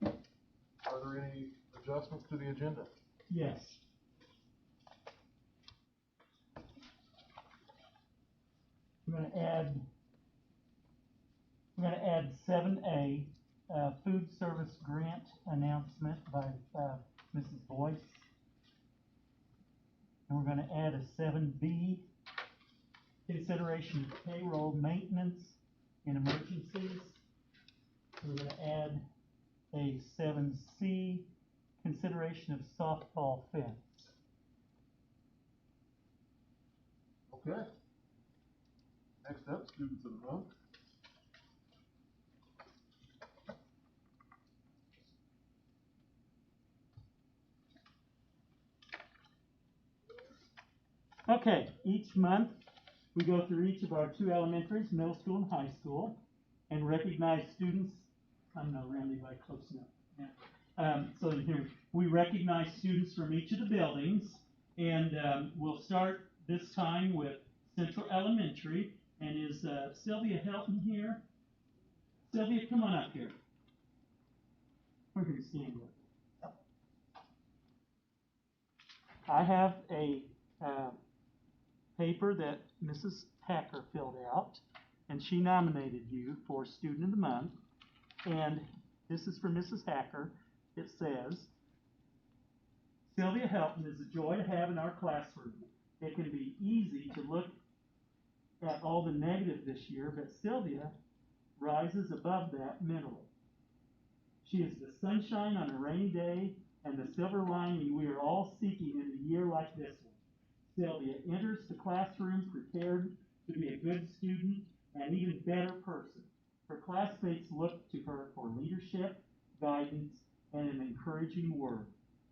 Are there any adjustments to the agenda? Yes. We're going to add 7A, food service grant announcement by Mrs. Boyce. And we're going to add a 7B, consideration of payroll maintenance in emergencies. We're going to add a 7C, consideration of softball fence. Okay. Next up, students of the month. Okay, each month we go through each of our 2 elementaries, middle school and high school, and recognize students. I'm not Randy, by close enough. Yeah. So here we recognize students from each of the buildings, and we'll start this time with Central Elementary. And is Sylvia Helton here? Sylvia, come on up here. We're going to stand up. I have a paper that Mrs. Hacker filled out, and she nominated you for Student of the Month. And this is for Mrs. Hacker. It says, Sylvia Helton is a joy to have in our classroom. It can be easy to look at all the negative this year, but Sylvia rises above that mentally. She is the sunshine on a rainy day and the silver lining we are all seeking in a year like this one. Sylvia enters the classroom prepared to be a good student and even better person. Her classmates look to her for leadership, guidance, and an encouraging word.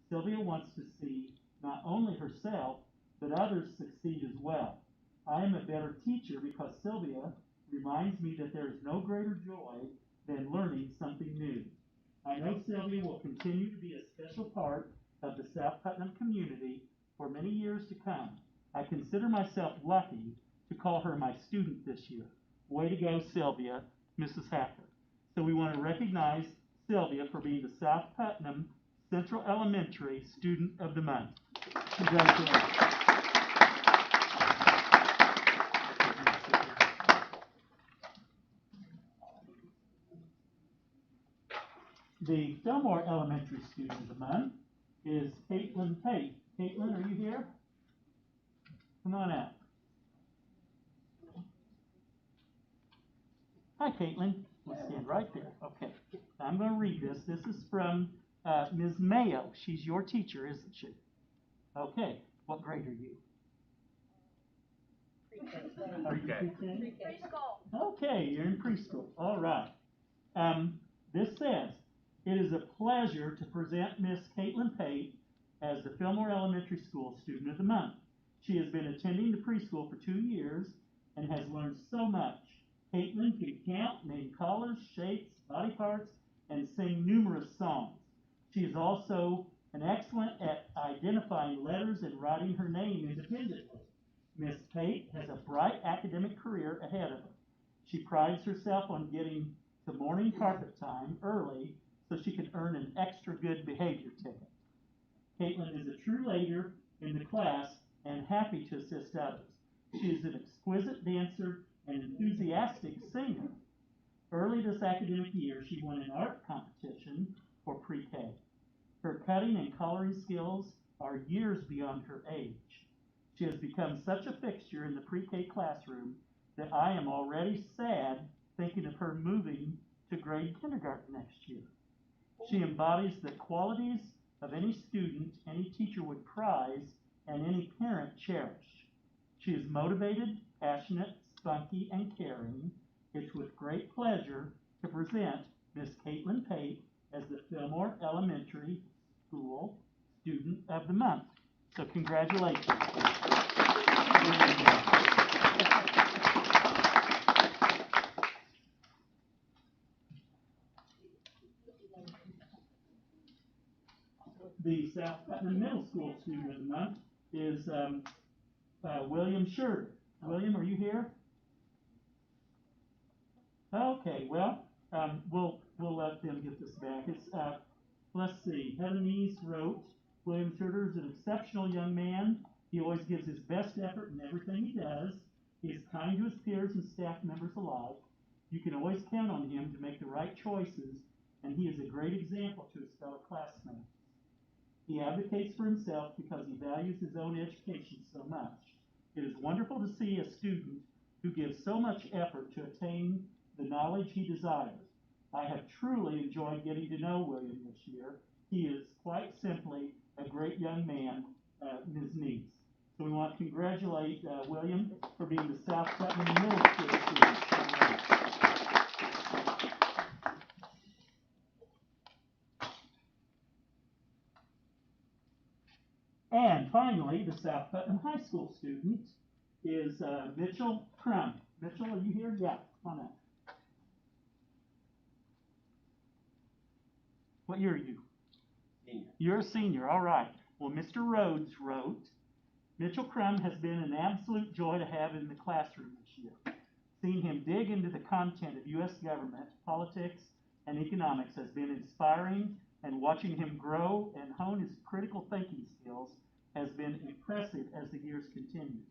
Sylvia wants to see not only herself, but others succeed as well. I am a better teacher because Sylvia reminds me that there is no greater joy than learning something new. I know Sylvia will continue to be a special part of the South Putnam community for many years to come. I consider myself lucky to call her my student this year. Way to go, Sylvia, Mrs. Hacker. So we want to recognize Sylvia for being the South Putnam Central Elementary Student of the Month. Congratulations. The Fillmore Elementary Student of the Month is Caitlin Pate. Caitlin, are you here? Come on out. Hi, Caitlin. We'll stand right there. Okay. I'm going to read this. This is from Ms. Mayo. She's your teacher, isn't she? Okay. What grade are you? Pre-K. Preschool. Okay, you're in preschool. All right. This says, it is a pleasure to present Miss Caitlin Pate as the Fillmore Elementary School Student of the Month. She has been attending the preschool for 2 years and has learned so much. Caitlin can count, name colors, shapes, body parts, and sing numerous songs. She is also an excellent at identifying letters and writing her name independently. Miss Pate has a bright academic career ahead of her. She prides herself on getting to morning carpet time early so she can earn an extra good behavior ticket. Caitlin is a true leader in the class and happy to assist others. She is an exquisite dancer and enthusiastic singer. Early this academic year, she won an art competition for pre-K. Her cutting and coloring skills are years beyond her age. She has become such a fixture in the pre-K classroom that I am already sad thinking of her moving to grade kindergarten next year. She embodies the qualities of any student any teacher would prize and any parent cherish. She is motivated, passionate, spunky, and caring. It's with great pleasure to present Miss Caitlin Pate as the Fillmore Elementary School Student of the Month. So congratulations. The South Putnam Middle School Student of the Month is William Schurter. William, are you here? Okay, well, we'll we'll let them get this back. It's, let's see, Helenese wrote, William Schroeder is an exceptional young man. He always gives his best effort in everything he does. He is kind to his peers and staff members alike. You can always count on him to make the right choices, and he is a great example to his fellow classmates. He advocates for himself because he values his own education so much. It is wonderful to see a student who gives so much effort to attain the knowledge he desires. I have truly enjoyed getting to know William this year. He is quite simply a great young man, Ms. Neese. So we want to congratulate William for being the South Putnam Middle School student. And finally, the South Putnam High School student is Mitchell Crum. Mitchell, are you here? Yeah, come on up. What year are you? Senior. You're a senior, all right. Well, Mr. Rhodes wrote, Mitchell Crum has been an absolute joy to have in the classroom this year. Seeing him dig into the content of U.S. government, politics, and economics has been inspiring, and watching him grow and hone his critical thinking skills has been impressive as the years continue.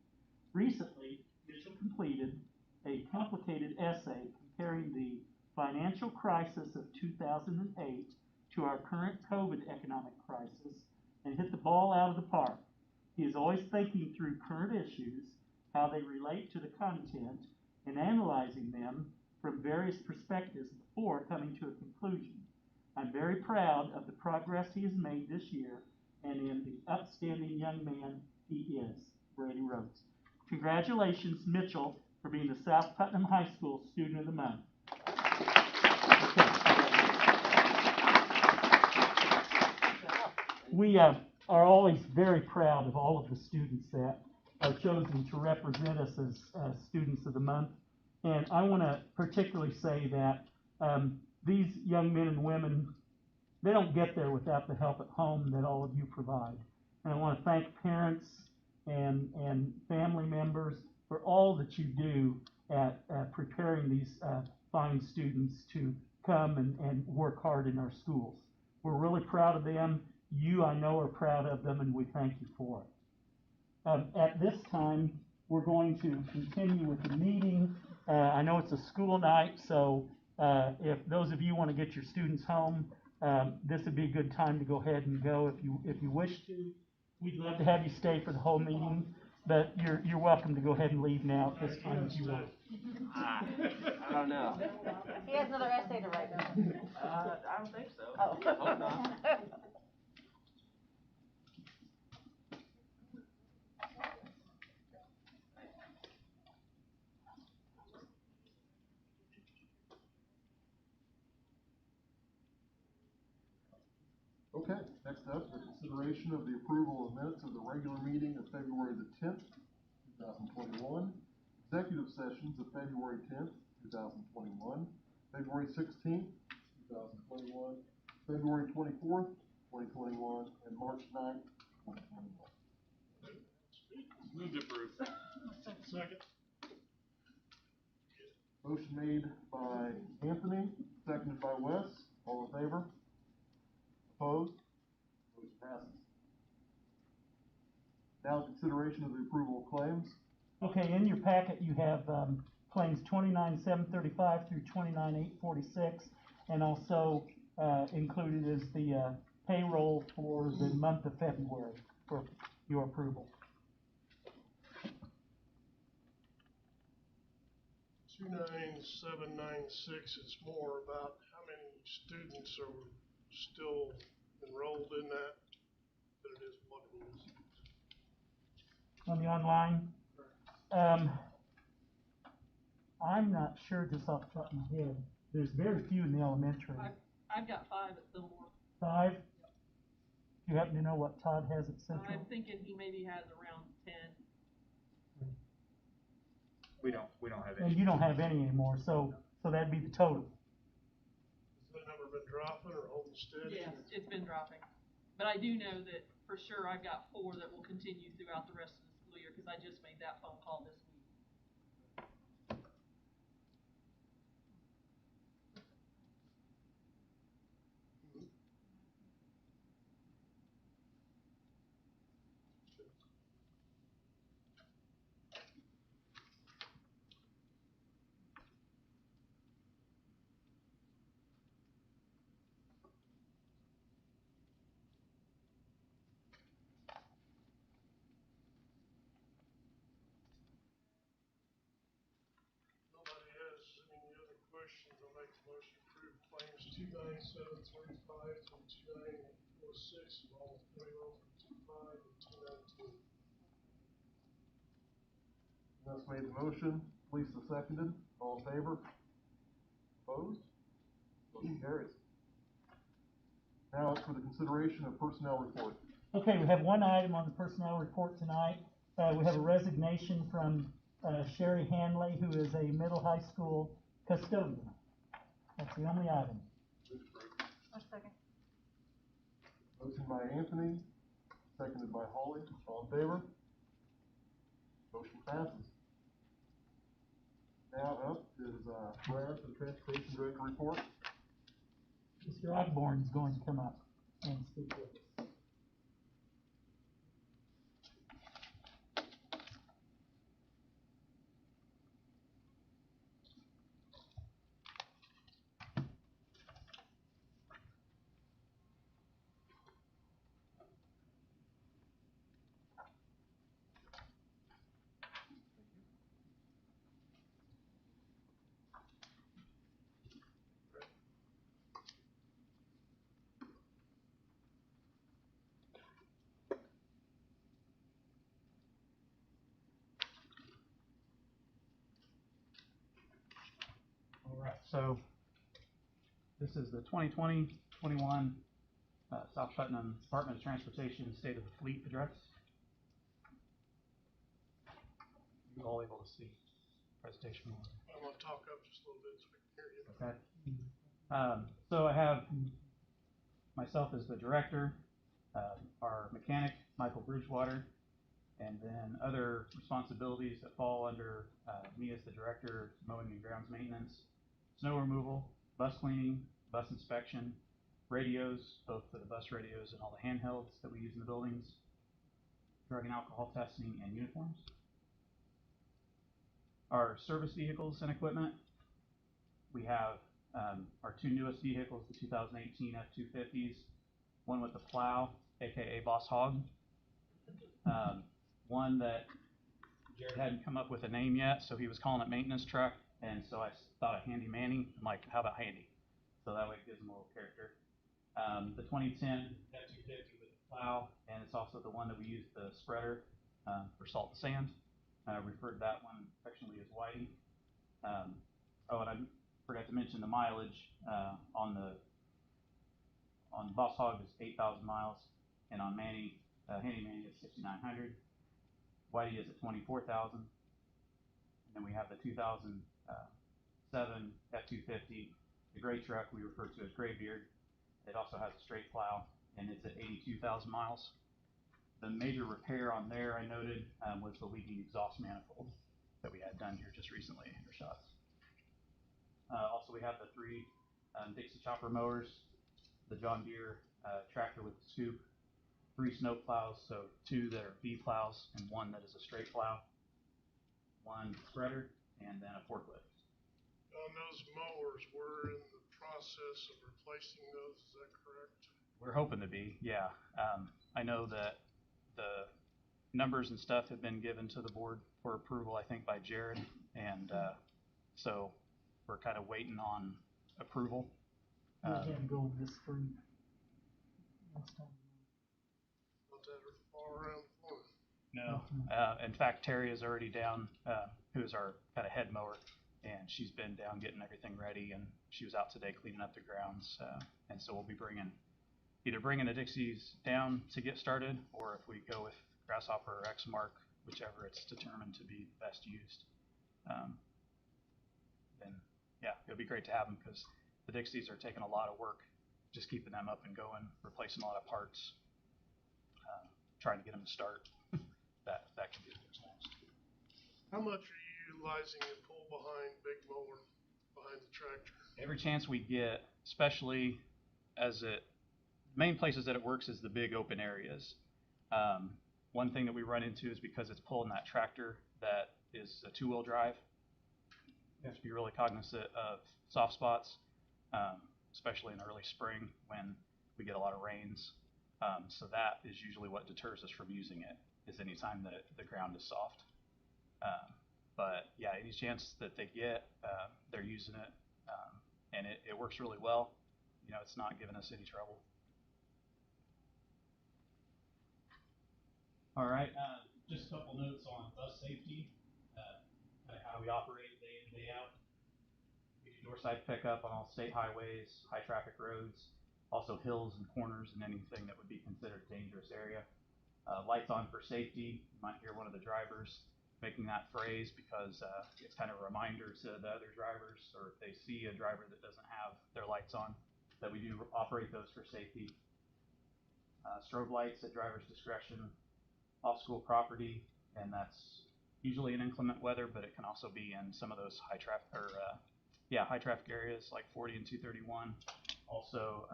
Recently, Mitchell completed a complicated essay comparing the financial crisis of 2008 to our current COVID economic crisis and hit the ball out of the park. He is always thinking through current issues, how they relate to the content, and analyzing them from various perspectives before coming to a conclusion. I'm very proud of the progress he has made this year and in the upstanding young man he is, Brady Rhodes. Congratulations, Mitchell, for being the South Putnam High School Student of the Month. We are always very proud of all of the students that are chosen to represent us as Students of the Month. And I want to particularly say that these young men and women, they don't get there without the help at home that all of you provide. And I want to thank parents and family members for all that you do at preparing these fine students to come and work hard in our schools. We're really proud of them. You, I know, are proud of them, and we thank you for it. At this time, we're going to continue with the meeting. I know it's a school night, so if those of you want to get your students home, this would be a good time to go ahead and go if you wish to. We'd love to have you stay for the whole meeting, but you're welcome to go ahead and leave now at this time if you want. I don't know. He has another essay to write. I don't think so. Oh. Hope not. Okay, next up, the consideration of the approval of minutes of the regular meeting of February the 10th, 2021, executive sessions of February 10th, 2021, February 16th, 2021, February 24th, 2021, and March 9th, 2021. Move to approve. Second. Motion made by Anthony, seconded by Wes. All in favor? Opposed? Motion passes. Now consideration of the approval of claims. Okay, in your packet you have claims 29,735 through 29,846, and also included is the payroll for the month of February for your approval. 29796 is more about how many students are still enrolled in that than it is what it is. On the online, I'm not sure just off the top of my head. There's very few in the elementary. I've got 5 at Fillmore. 5? Do you happen to know what Todd has at Central? I'm thinking he maybe has around 10. We don't have And any. you don't have any anymore, so that'd be the total. Has that number been dropping or holding steady? Yes, it's been dropping. But I do know that for sure I've got 4 that will continue throughout the rest of the school year because I just made that phone call this week. 29735 through 29846, along with payroll from 25 and 219. Dennis made the motion, Lisa seconded, all in favor? Opposed? Motion carries. Now it's for the consideration of personnel report. Okay, we have one item on the personnel report tonight. We have a resignation from Sherry Hanley, who is a middle high school custodian. That's the only item. A second. Motion by Anthony, seconded by Holly, all in favor? Motion passes. Now up is Brad for the Transportation Director report. Mr. Ogborn is going to come up and speak with us. All right, so this is the 2020-21 South Putnam Department of Transportation State of the Fleet Address. You're all able to see presentation. I'm gonna talk up just a little bit so we can hear you. Okay. So I have myself as the director, our mechanic, Michael Bridgewater, and then other responsibilities that fall under me as the director: mowing and grounds maintenance, snow removal, bus cleaning, bus inspection, radios, both for the bus radios and all the handhelds that we use in the buildings, drug and alcohol testing, and uniforms. Our service vehicles and equipment, we have our two newest vehicles, the 2018 F-250s, one with the plow, aka Boss Hog, one that Jared hadn't come up with a name yet, so he was calling it maintenance truck, and so I thought of Handy Manny. I'm like, how about Handy? So that way it gives him a little character. The 2010 F-250 with the plow, and it's also the one that we use the spreader for salt and sand. I referred to that one affectionately as Whitey. Oh, and I forgot to mention the mileage on Boss Hog is 8,000 miles, and on Handy Manny is 6,900. Whitey is at 24,000. And then we have the 2007 F-250, the gray truck we refer to as Graybeard. It also has a straight plow, and it's at 82,000 miles. The major repair on there I noted was the leaking exhaust manifold that we had done here just recently for shots. Also, we have the three Dixie chopper mowers, the John Deere tractor with the scoop, 3 snow plows, so 2 that are V plows and 1 that is a straight plow, 1 spreader, and then a forklift. On those mowers, we're in the process of replacing those, is that correct? We're hoping to be, yeah. I know that the numbers and stuff have been given to the board for approval, I think, by Jared, and so we're kind of waiting on approval. We had gold this spring. Last time. Not that far around the corner. No. In fact, Terry is already down, who is our kind of head mower, and she's been down getting everything ready, and she was out today cleaning up the grounds. And so we'll be either bringing the Dixies down to get started, or if we go with Grasshopper or Exmark, whichever it's determined to be best used, then yeah, it'll be great to have them, because the Dixies are taking a lot of work just keeping them up and going, replacing a lot of parts, trying to get them to start. that can be the challenge. How much are you utilizing the pull behind big mower behind the tractor? Every chance we get, especially main places that it works is the big open areas. One thing that we run into is because it's pulling that tractor that is a 2-wheel drive. You have to be really cognizant of soft spots, especially in early spring when we get a lot of rains. So that is usually what deters us from using it, is any time that the ground is soft. But yeah, any chance that they get, they're using it, and it works really well. it's not giving us any trouble. All right, just a couple notes on bus safety, kind of how we operate day in, day out. We do doorside pickup on all state highways, high traffic roads, also hills and corners and anything that would be considered dangerous area. Lights on for safety. You might hear one of the drivers making that phrase because it's kind of a reminder to the other drivers, or if they see a driver that doesn't have their lights on, that we do operate those for safety. Strobe lights at driver's discretion, off school property, and that's usually in inclement weather, but it can also be in some of those high traffic areas like 40 and 231. Also,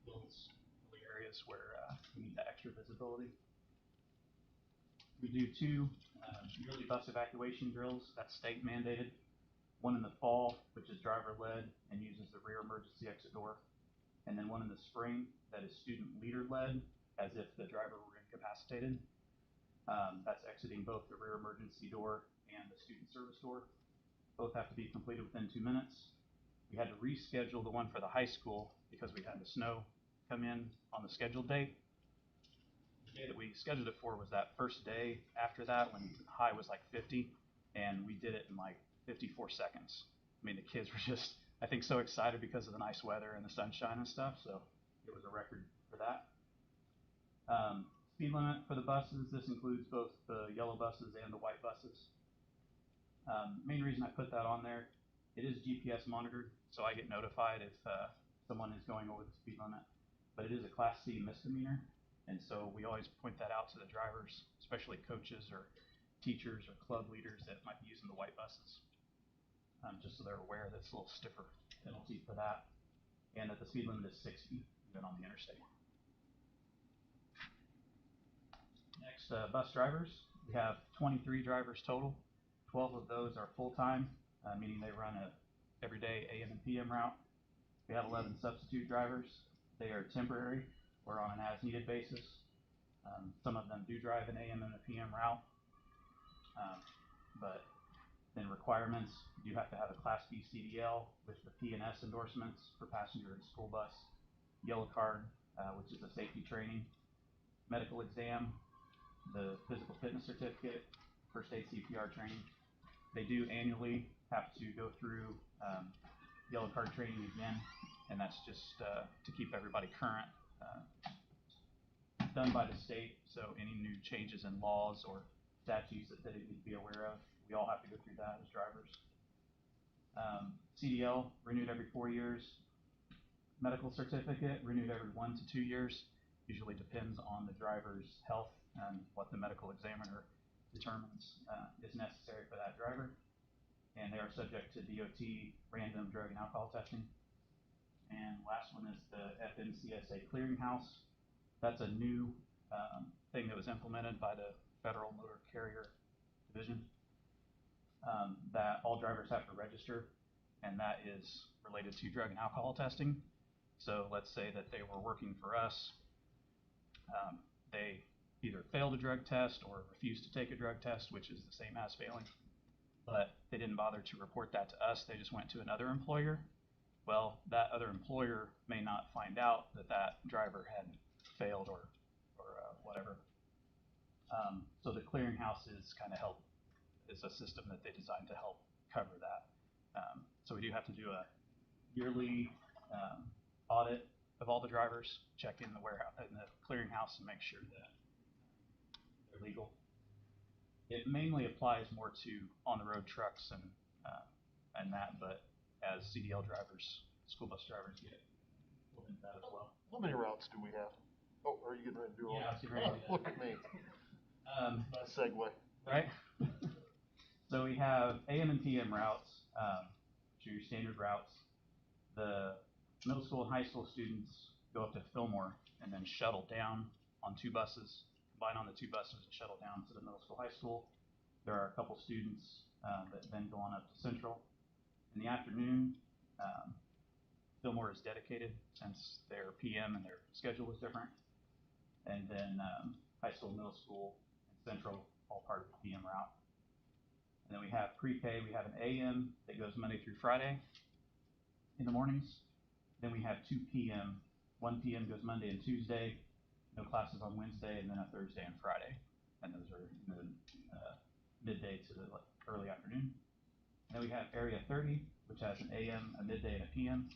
those areas where we need that extra visibility. We do 2 yearly bus evacuation drills. That's state mandated. One in the fall, which is driver led and uses the rear emergency exit door, and then one in the spring that is student leader led, as if the driver were incapacitated. That's exiting both the rear emergency door and the student service door. Both have to be completed within 2 minutes. We had to reschedule the one for the high school because we had the snow come in on the scheduled date. The day that we scheduled it for was that first day after that when the high was like 50, and we did it in like 54 seconds. I mean, the kids were just, I think, so excited because of the nice weather and the sunshine and stuff, so it was a record for that. Speed limit for the buses, this includes both the yellow buses and the white buses. Main reason I put that on there, it is GPS monitored, so I get notified if someone is going over the speed limit, but it is a Class C misdemeanor, and so we always point that out to the drivers, especially coaches or teachers or club leaders that might be using the white buses, just so they're aware that it's a little stiffer penalty for that, and that the speed limit is 60 even on the interstate. Next, bus drivers. We have 23 drivers total. 12 of those are full-time, meaning they run a everyday AM and PM route. We have 11 substitute drivers. They are temporary or on an as-needed basis. Some of them do drive an AM and a PM route, but then requirements, you have to have a Class B CDL with the P&S endorsements for passenger and school bus, yellow card, which is a safety training, medical exam, the physical fitness certificate, first aid CPR training. They do annually have to go through yellow card training again, and that's just to keep everybody current. Done by the state, so any new changes in laws or statutes that they need to be aware of, we all have to go through that as drivers. CDL renewed every 4 years. Medical certificate renewed every 1 to 2 years. Usually depends on the driver's health and what the medical examiner determines is necessary for that driver. And they are subject to DOT random drug and alcohol testing. And last one is the FMCSA Clearinghouse. That's a new thing that was implemented by the Federal Motor Carrier Division that all drivers have to register, and that is related to drug and alcohol testing. So let's say that they were working for us, they either failed a drug test or refused to take a drug test, which is the same as failing, but they didn't bother to report that to us, they just went to another employer. Well, that other employer may not find out that that driver had failed or whatever. So the clearinghouse is kind of it's a system that they designed to help cover that. So we do have to do a yearly audit of all the drivers, check in the warehouse, in the clearinghouse, and make sure that they're legal. It mainly applies more to on-the-road trucks and that, but as CDL drivers, school bus drivers get look into that as well. How many routes do we have? Oh, are you getting ready to do all Yeah, I that? was getting ready to do that. Look at me. Nice segue. Right? So we have AM and PM routes, which are your standard routes. The middle school and high school students go up to Fillmore and then shuttle down on 2 buses, combine on the 2 buses and shuttle down to the middle school, high school. There are a couple students that then go on up to Central. In the afternoon, Fillmore is dedicated since their PM and their schedule is different. And then high school, middle school, and Central, all part of the PM route. And then we have pre-K, we have an AM that goes Monday through Friday in the mornings. Then we have 2 p.m. 1 p.m. goes Monday and Tuesday, no classes on Wednesday, and then a Thursday and Friday. And those are in the midday to the early afternoon. And then we have Area 30, which has an AM, a midday, and a PM.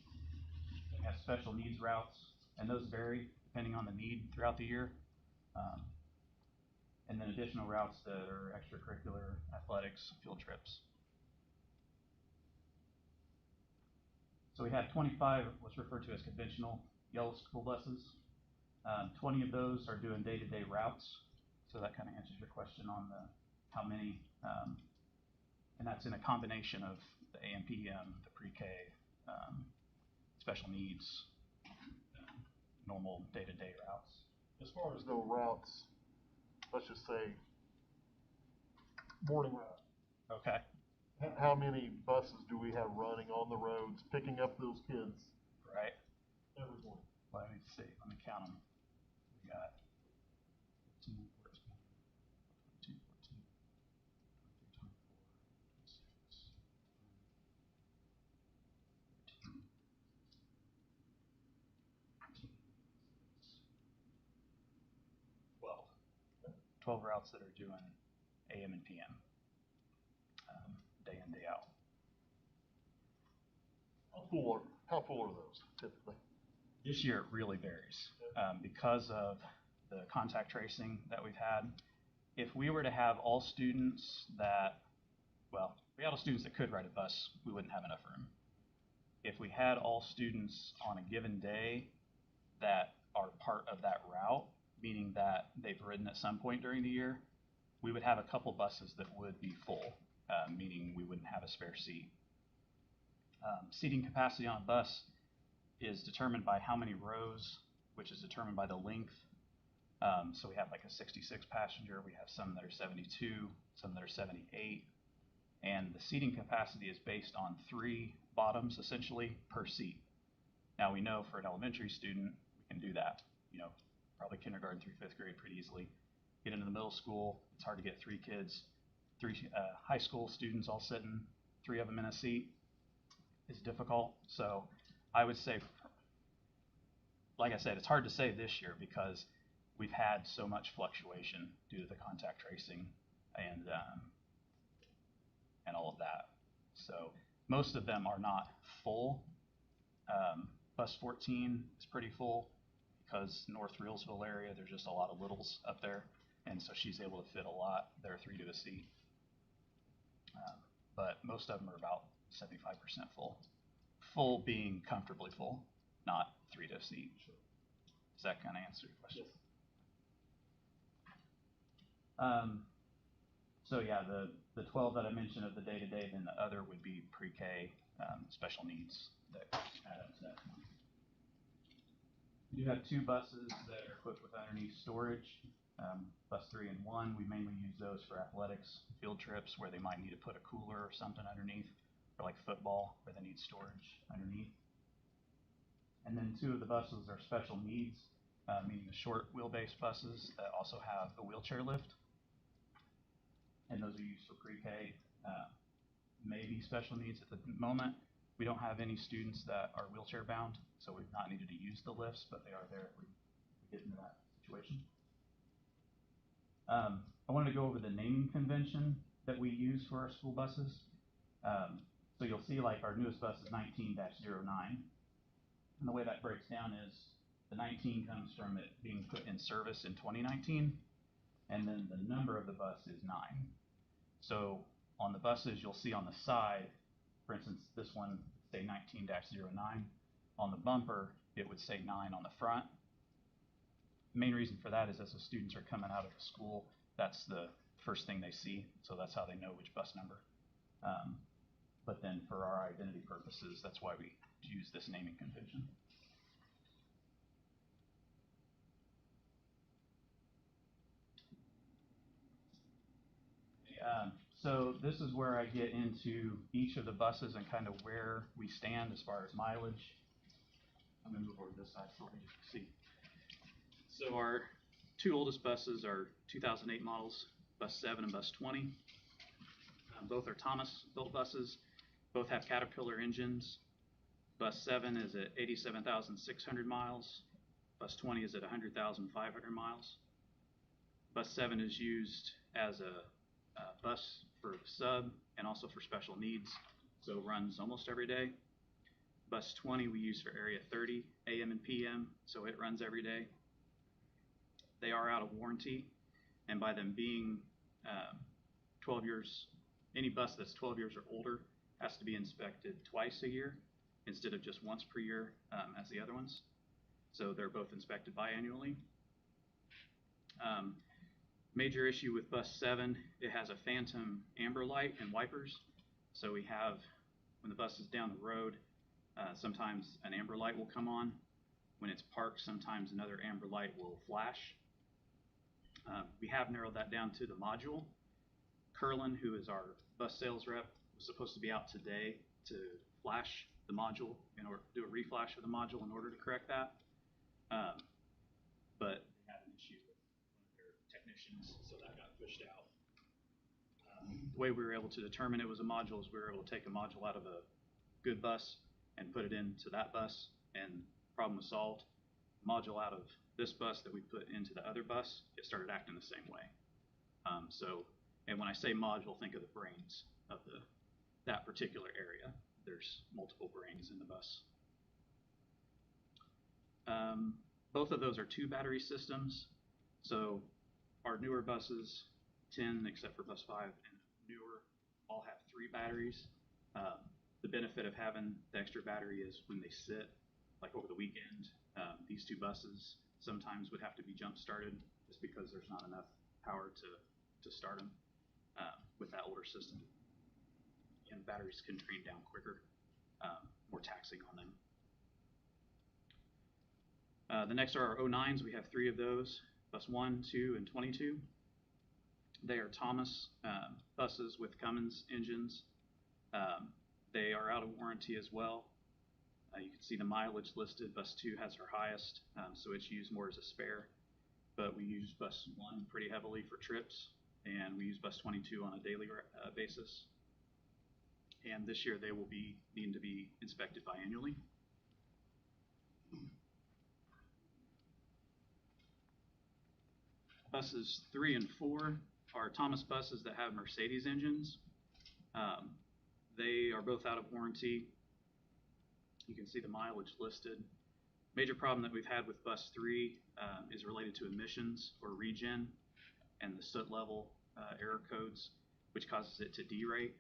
Then we have special needs routes, and those vary depending on the need throughout the year. And then additional routes that are extracurricular, athletics, field trips. So we have 25 what's referred to as conventional yellow school buses. 20 of those are doing day-to-day routes. So that kind of answers your question on the how many. And that's in a combination of the AM, PM, the pre-K, special needs, normal day-to-day routes. As far as the routes, let's just say morning route. Okay. How many buses do we have running on the roads, picking up those kids Right. every morning? Let me see. Let me count them. We got 15, 14, 22, 14, 23, 24, 26, 13, 12 routes that are doing AM and PM, day in, day out. How full are those typically? This year it really varies because of the contact tracing that we've had. If we were to have all students that, well, if we had all students that could ride a bus, we wouldn't have enough room. If we had all students on a given day that are part of that route, meaning that they've ridden at some point during the year, we would have a couple buses that would be full, meaning we wouldn't have a spare seat. Seating capacity on a bus is determined by how many rows, which is determined by the length. So we have like a 66 passenger, we have some that are 72, some that are 78, and the seating capacity is based on 3 bottoms essentially per seat. Now we know for an elementary student, we can do that, probably kindergarten through 5th grade pretty easily. Get into the middle school, it's hard to get 3 kids, 3 high school students all sitting, 3 of them in a seat is difficult. So I would say, like I said, it's hard to say this year because we've had so much fluctuation due to the contact tracing and all of that. So most of them are not full. Bus 14 is pretty full because North Reelsville area, there's just a lot of littles up there, and so she's able to fit a lot. There are 3 to a seat. But most of them are about 75% full. Full being comfortably full, not 3 to a seat. Sure. Does that kind of answer your question? Yes. So yeah, the 12 that I mentioned of the day-to-day, then the other would be pre-K, special needs that add up to that. We do have 2 buses that are equipped with underneath storage. Bus 3 and 1, we mainly use those for athletics, field trips where they might need to put a cooler or something underneath, or like football where they need storage underneath. And then 2 of the buses are special needs, meaning the short wheelbase buses that also have a wheelchair lift. And those are used for pre-K, maybe special needs at the moment. We don't have any students that are wheelchair bound, so we've not needed to use the lifts, but they are there if we get into that situation. I wanted to go over the naming convention that we use for our school buses. So you'll see like our newest bus is 19-09. And the way that breaks down is the 19 comes from it being put in service in 2019, and then the number of the bus is 9. So on the buses, you'll see on the side, for instance, this one say 19-09. On the bumper, it would say 9 on the front. The main reason for that is as the students are coming out of the school, that's the first thing they see, so that's how they know which bus number. But then for our identity purposes, that's why we use this naming convention. So this is where I get into each of the buses and kind of where we stand as far as mileage. I'm going to move over to this side so you can see. So our 2 oldest buses are 2008 models, Bus 7 and Bus 20. Both are Thomas built buses. Both have Caterpillar engines. Bus 7 is at 87,600 miles. Bus 20 is at 100,500 miles. Bus 7 is used as a bus for sub and also for special needs, so it runs almost every day. Bus 20 we use for Area 30, AM and PM, so it runs every day. They are out of warranty, and by them being 12 years, any bus that's 12 years or older has to be inspected twice a year instead of just once per year as the other ones. So they're both inspected biannually. Major issue with bus 7, it has a phantom amber light and wipers. So we have, when the bus is down the road, sometimes an amber light will come on. When it's parked, sometimes another amber light will flash. We have narrowed that down to the module. Curlin, who is our bus sales rep, was supposed to be out today to flash the module or do a reflash of the module in order to correct that. But they had an issue with one of their technicians, so that got pushed out. The way we were able to determine it was a module is we were able to take a module out of a good bus and put it into that bus, and the problem was solved. Module out of this bus that we put into the other bus, it started acting the same way. And when I say module, think of the brains of that particular area. There's multiple brains in the bus. Both of those are 2 battery systems. So our newer buses, 10 except for bus 5 and newer, all have 3 batteries. The benefit of having the extra battery is when they sit, like over the weekend, these 2 buses sometimes would have to be jump started just because there's not enough power to start them with that older system. And batteries can drain down quicker, more taxing on them. The next are our 09s. We have 3 of those, bus 1, 2, and 22. They are Thomas buses with Cummins engines. They are out of warranty as well. You can see the mileage listed. Bus 2 has our highest, so it's used more as a spare. But we use bus 1 pretty heavily for trips, and we use bus 22 on a daily basis. And this year they will be needing to be inspected biannually. Buses 3 and 4 are Thomas buses that have Mercedes engines. They are both out of warranty. You can see the mileage listed. Major problem that we've had with bus 3 is related to emissions or regen and the soot level error codes, which causes it to derate,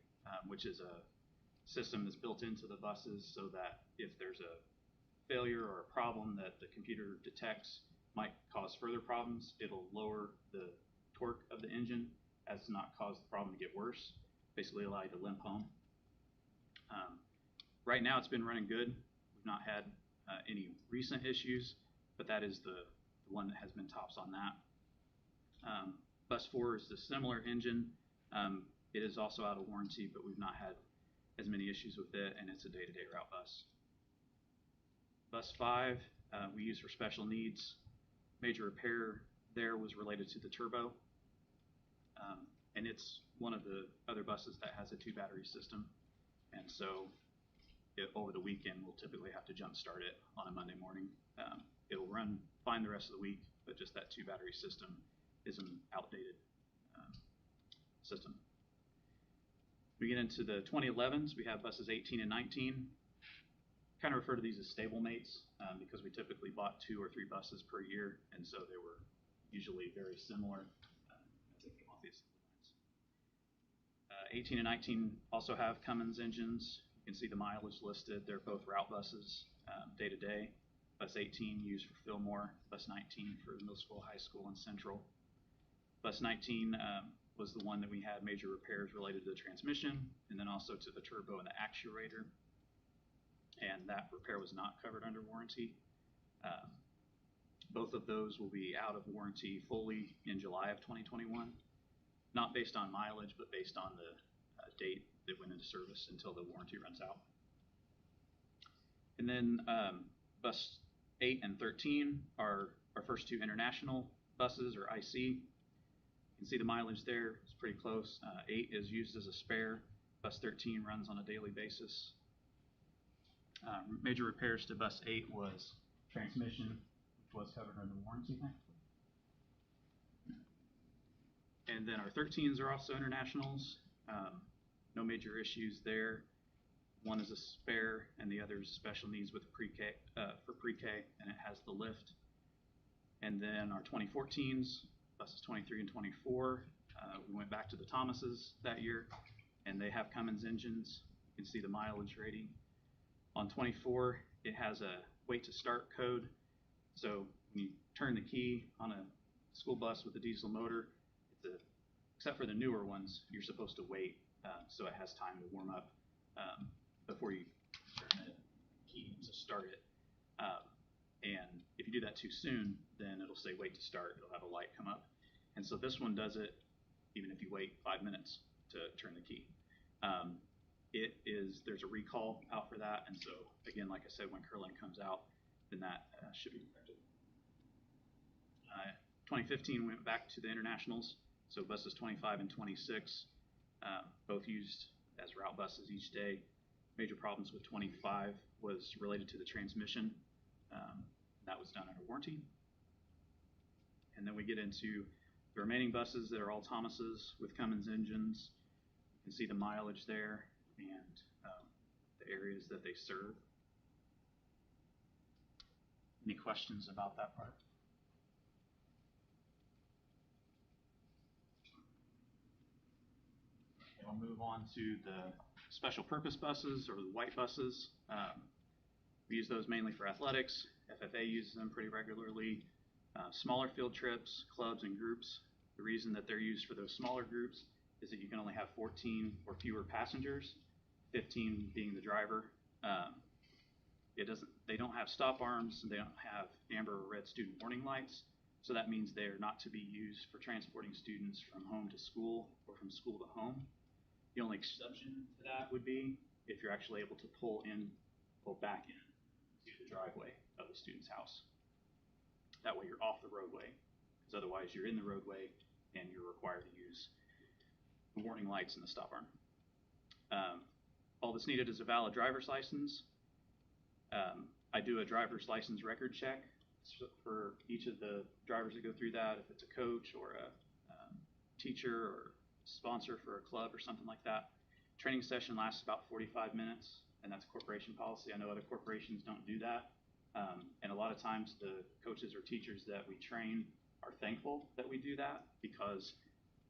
which is a system that's built into the buses so that if there's a failure or a problem that the computer detects might cause further problems, it'll lower the torque of the engine as to not cause the problem to get worse, basically allow you to limp home. Right now it's been running good. We've not had any recent issues, but that is the one that has been tops on that. Bus 4 is the similar engine. It is also out of warranty, but we've not had as many issues with it, and it's a day-to-day route bus. Bus 5 we use for special needs. Major repair there was related to the turbo, and it's one of the other buses that has a 2 battery system, and so over the weekend we'll typically have to jump start it on a Monday morning. It'll run fine the rest of the week, but just that 2 battery system is an outdated system. We get into the 2011s. We have buses 18 and 19. Kind of refer to these as stable mates because we typically bought 2 or 3 buses per year, and so they were usually very similar as they came off the assembly lines. 18 and 19 also have Cummins engines. You can see the mileage listed. They're both route buses day to day. Bus 18 used for Fillmore, bus 19 for middle school, high school, and central. Bus 19 was the one that we had major repairs related to the transmission and then also to the turbo and the actuator. And that repair was not covered under warranty. Both of those will be out of warranty fully in July of 2021, not based on mileage, but based on the date that went into service until the warranty runs out. And then bus 8 and 13 are our first 2 international buses, or IC. You can see the mileage there. It's pretty close. 8 is used as a spare. Bus 13 runs on a daily basis. Major repairs to bus 8 was transmission, which was covered under warranty, thankfully. And then our 13s are also internationals. No major issues there. One is a spare, and the other is special needs with pre-K, for pre-K, and it has the lift. And then our 2014s, buses 23 and 24, we went back to the Thomases that year, and they have Cummins engines. You can see the mileage rating. On 24, it has a wait to start code. So when you turn the key on a school bus with a diesel motor, except for the newer ones, you're supposed to wait so it has time to warm up before you turn the key to start it. And if you do that too soon, then it'll say wait to start. It'll have a light come up. And so this one does it even if you wait 5 minutes to turn the key. There's a recall out for that. And so again, like I said, when Curling comes out, then that should be corrected. 2015 went back to the internationals. So buses 25 and 26, both used as route buses each day. Major problems with 25 was related to the transmission. That was done under warranty. And then we get into the remaining buses that are all Thomases with Cummins engines. You can see the mileage there and the areas that they serve. Any questions about that part? Okay, I'll move on to the special purpose buses or the white buses. We use those mainly for athletics. FFA uses them pretty regularly. Smaller field trips, clubs, and groups. The reason that they're used for those smaller groups is that you can only have 14 or fewer passengers, 15 being the driver. They don't have stop arms, and they don't have amber or red student warning lights. So that means they are not to be used for transporting students from home to school or from school to home. The only exception to that would be if you're actually able to pull back in to the driveway of the student's house. That way you're off the roadway, because otherwise you're in the roadway and you're required to use the warning lights and the stop arm. All that's needed is a valid driver's license. I do a driver's license record check for each of the drivers that go through that, if it's a coach or a teacher or sponsor for a club or something like that. Training session lasts about 45 minutes, and that's corporation policy. I know other corporations don't do that. And a lot of times the coaches or teachers that we train are thankful that we do that, because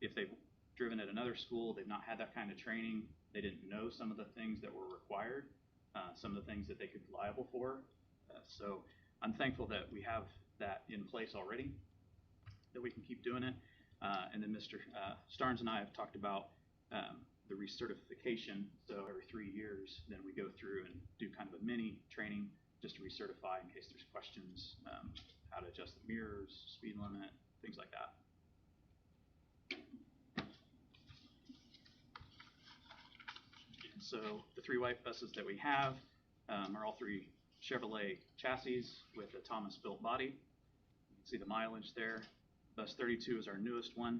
if they've driven at another school, they've not had that kind of training, they didn't know some of the things that were required, some of the things that they could be liable for. So I'm thankful that we have that in place already, that we can keep doing it. And then Mr. Starnes and I have talked about the recertification. So every 3 years, then we go through and do kind of a mini training just to recertify in case there's questions, how to adjust the mirrors, speed limit, things like that. And so the 3 white buses that we have are all 3 Chevrolet chassis with a Thomas built body. You can see the mileage there. Bus 32 is our newest one.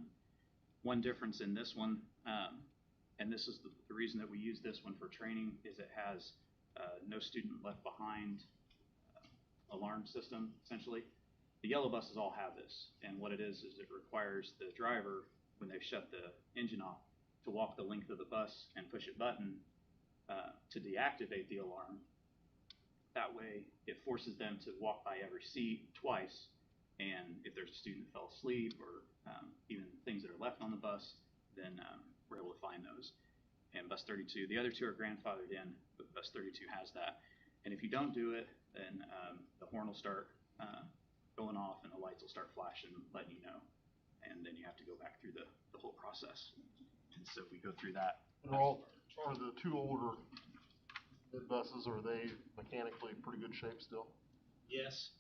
One difference in this one, and this is the reason that we use this one for training, is it has no student left behind alarm system, essentially. The yellow buses all have this, and what it is it requires the driver, when they've shut the engine off, to walk the length of the bus and push a button to deactivate the alarm. That way, it forces them to walk by every seat twice, and if there's a student that fell asleep or even things that are left on the bus, then we're able to find those. And bus 32, the other 2 are grandfathered in, but bus 32 has that. And if you don't do it, then the horn will start going off and the lights will start flashing, letting you know. And then you have to go back through the whole process. And so we go through that. Are the 2 older buses, are they mechanically in pretty good shape still? Yes.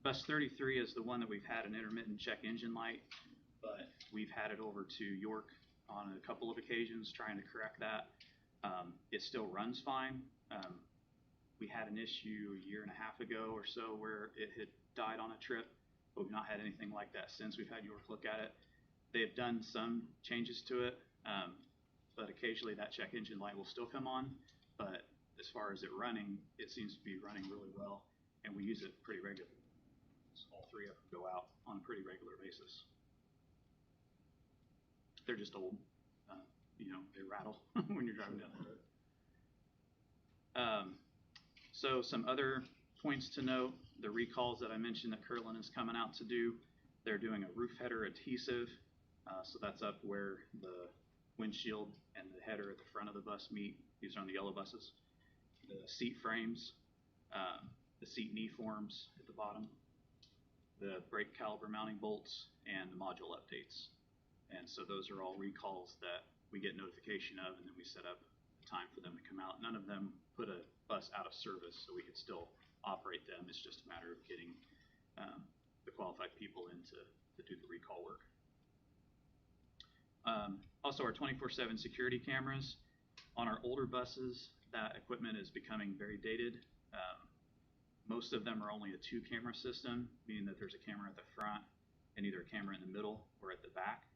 Bus 33 is the one that we've had an intermittent check engine light, but we've had it over to York on a couple of occasions trying to correct that. It still runs fine. We had an issue a year and a half ago or so where it had died on a trip, but we've not had anything like that since we've had York look at it. They've done some changes to it, but occasionally that check engine light will still come on, but as far as it running, it seems to be running really well, and we use it pretty regularly. So all three of them go out on a pretty regular basis. They're just old, they rattle when you're driving down the road. So some other points to note, the recalls that I mentioned that Kirtland is coming out to do, they're doing a roof header adhesive. So that's up where the windshield and the header at the front of the bus meet. These are on the yellow buses. The seat frames, the seat knee forms at the bottom, the brake caliper mounting bolts, and the module updates. And so those are all recalls that we get notification of, and then we set up a time for them to come out. None of them put a bus out of service, so we could still operate them. It's just a matter of getting the qualified people in to do the recall work. Also, our 24/7 security cameras. On our older buses, that equipment is becoming very dated. Most of them are only a 2-camera system, meaning that there's a camera at the front and either a camera in the middle or at the back.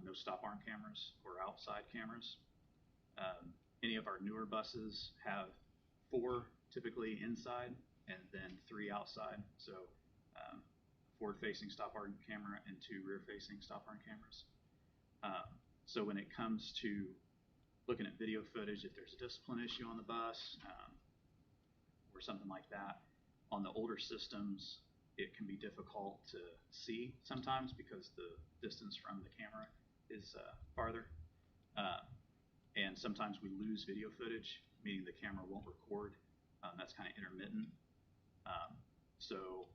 No stop arm cameras or outside cameras. Any of our newer buses have 4 typically inside and then 3 outside. So forward-facing stop arm camera and 2 rear-facing stop arm cameras. So when it comes to looking at video footage, if there's a discipline issue on the bus or something like that, on the older systems, it can be difficult to see sometimes because the distance from the camera is farther. And sometimes we lose video footage, meaning the camera won't record. That's kind of intermittent. So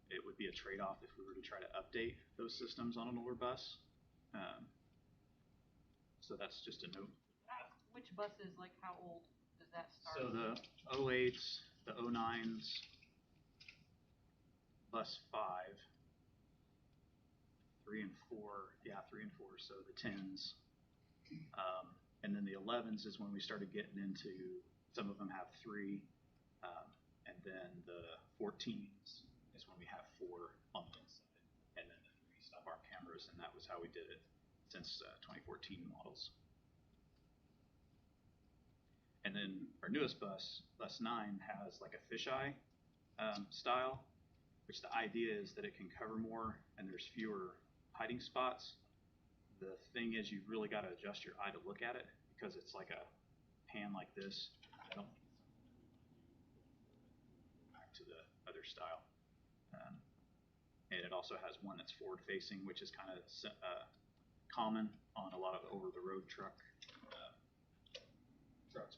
it would be a trade-off if we were to try to update those systems on an older bus. So that's just a note. Which buses, like how old does that start? So the 08s, the 09s, bus 5, 3 and 4, so the 10s. And then the 11s is when we started getting into, some of them have 3, and then the 14s is when we have 4 on the inside, and then the 3 stop arm cameras, and that was how we did it since 2014 models. And then our newest bus, bus 9, has like a fisheye style, which the idea is that it can cover more and there's fewer hiding spots. The thing is, you've really got to adjust your eye to look at it because it's like a pan like this. I don't think it's back to the other style. And it also has one that's forward facing, which is kind of common on a lot of over-the-road trucks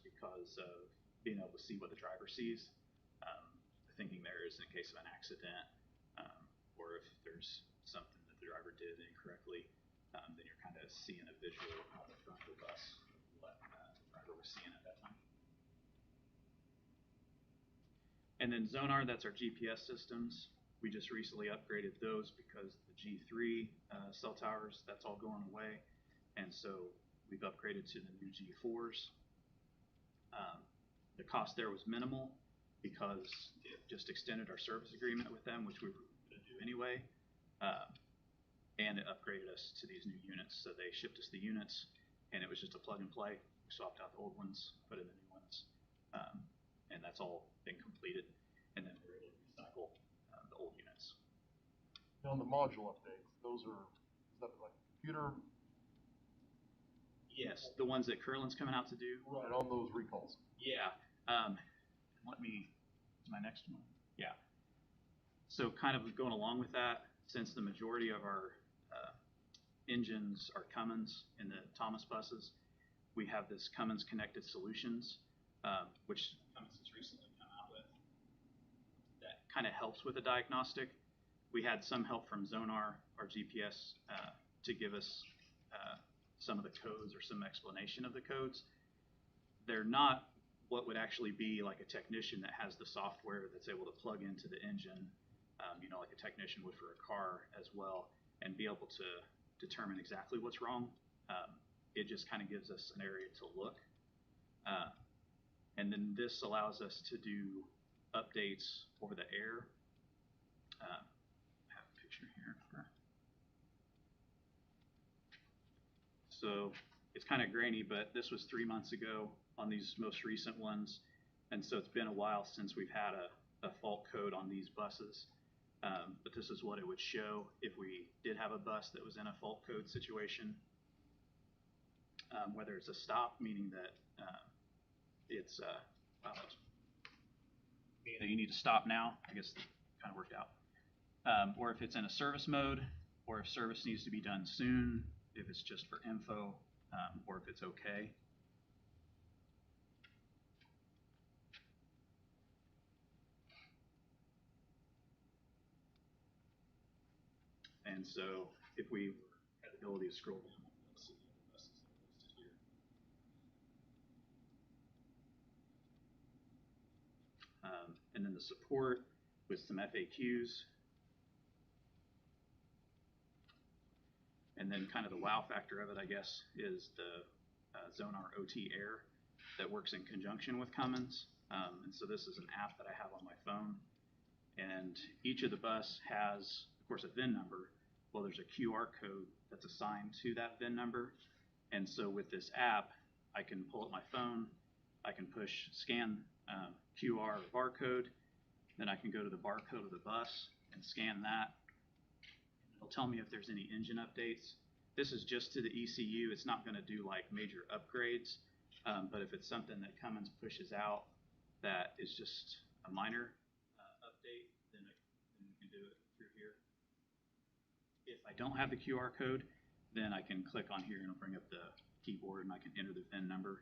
because of being able to see what the driver sees. The thinking there is in case of an accident or if there's something that the driver did incorrectly, then you're kind of seeing a visual on the front of the bus what the driver was seeing at that time. And then Zonar, that's our GPS systems. We just recently upgraded those because the G3 cell towers, that's all going away. And so we've upgraded to the new G4s. The cost there was minimal because it just extended our service agreement with them, which we were going to do anyway. And it upgraded us to these new units. So they shipped us the units, and it was just a plug and play. We swapped out the old ones, put in the new ones, and that's all been completed. And then we're able to recycle the old units. Now, on the module updates, those are stuff like computer. Yes, the ones that Curlin's coming out to do. Right, on those recalls. Yeah. My next one. Yeah. So kind of going along with that, since the majority of our engines are Cummins in the Thomas buses, we have this Cummins Connected Solutions, which Cummins has recently come out with, that kind of helps with the diagnostic. We had some help from Zonar, our GPS, to give us some of the codes or some explanation of the codes. They're not what would actually be like a technician that has the software that's able to plug into the engine, like a technician would for a car as well, and be able to determine exactly what's wrong. It just kind of gives us an area to look. And then this allows us to do updates over the air. I have a picture here. So it's kind of grainy, but this was 3 months ago on these most recent ones. And so it's been a while since we've had a fault code on these buses. But this is what it would show if we did have a bus that was in a fault code situation. Whether it's a stop, meaning that it's meaning that you need to stop now. I guess that kind of worked out. Or if it's in a service mode, or if service needs to be done soon, if it's just for info, or if it's okay. And so if we had the ability to scroll down, we'll see the buses that are listed here. And then the support with some FAQs. And then kind of the wow factor of it, I guess, is the Zonar OT Air that works in conjunction with Cummins. And so this is an app that I have on my phone. And each of the bus has, of course, a VIN number. Well, there's a QR code that's assigned to that VIN number. And so with this app, I can pull up my phone, I can scan QR or barcode, then I can go to the barcode of the bus and scan that. It'll tell me if there's any engine updates. This is just to the ECU. It's not going to do like major upgrades, but if it's something that Cummins pushes out that is just a minor update, then we can do it through here. If I don't have the QR code, then I can click on here and it'll bring up the keyboard and I can enter the VIN number.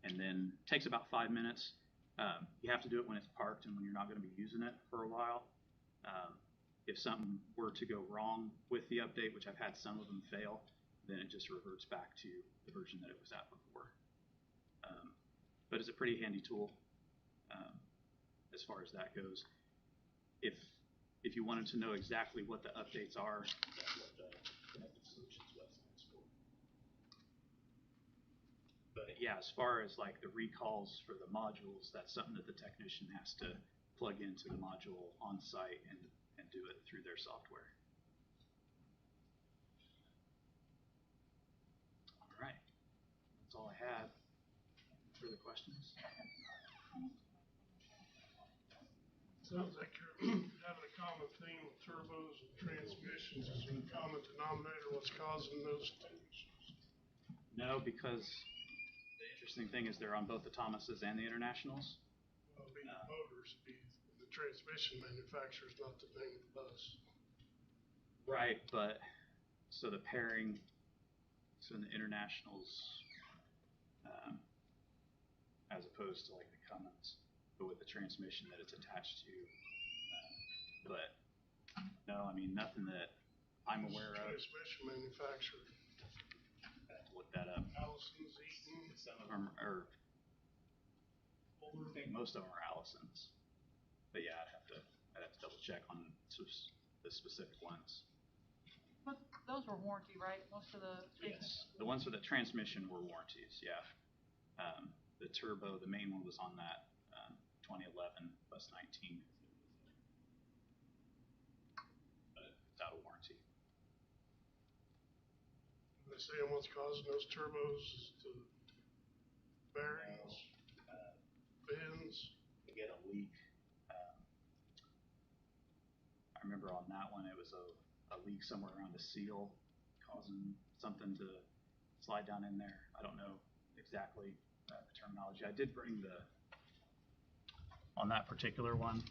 And then it takes about 5 minutes. You have to do it when it's parked and when you're not going to be using it for a while. If something were to go wrong with the update, which I've had some of them fail, then it just reverts back to the version that it was at before. But it's a pretty handy tool as far as that goes. If you wanted to know exactly what the updates are, that's what the Connected Solutions website's for. But yeah, as far as like the recalls for the modules, that's something that the technician has to plug into the module on site and do it through their software. All right, that's all I had. Further questions? Sounds like you're having a common theme with turbos and transmissions. Is there a common denominator what's causing those two issues? No, because the interesting thing is they're on both the Thomases and the Internationals. Well, it'd be the motors, it'd be the transmission manufacturer's not the name of the bus. Right, but so the pairing, so in the Internationals, as opposed to like the Cummins, but with the transmission that it's attached to. But no, I mean, nothing that I'm aware of. Transmission manufacturer. I have to look that up. Allison's, Eaton. Some of them are, I think most of them are Allison's. But yeah, I'd have to double check on the specific ones. But those were warranty, right? Most of the. Yes, the ones for the transmission were warranties, yeah. The turbo, the main one was on that 2011 bus 19. But it's out of warranty. They saying what's causing those turbos is the bearings, fins. You get a leak. I remember on that one, it was a leak somewhere around the seal, causing something to slide down in there. I don't know exactly the terminology. I did bring on that particular one.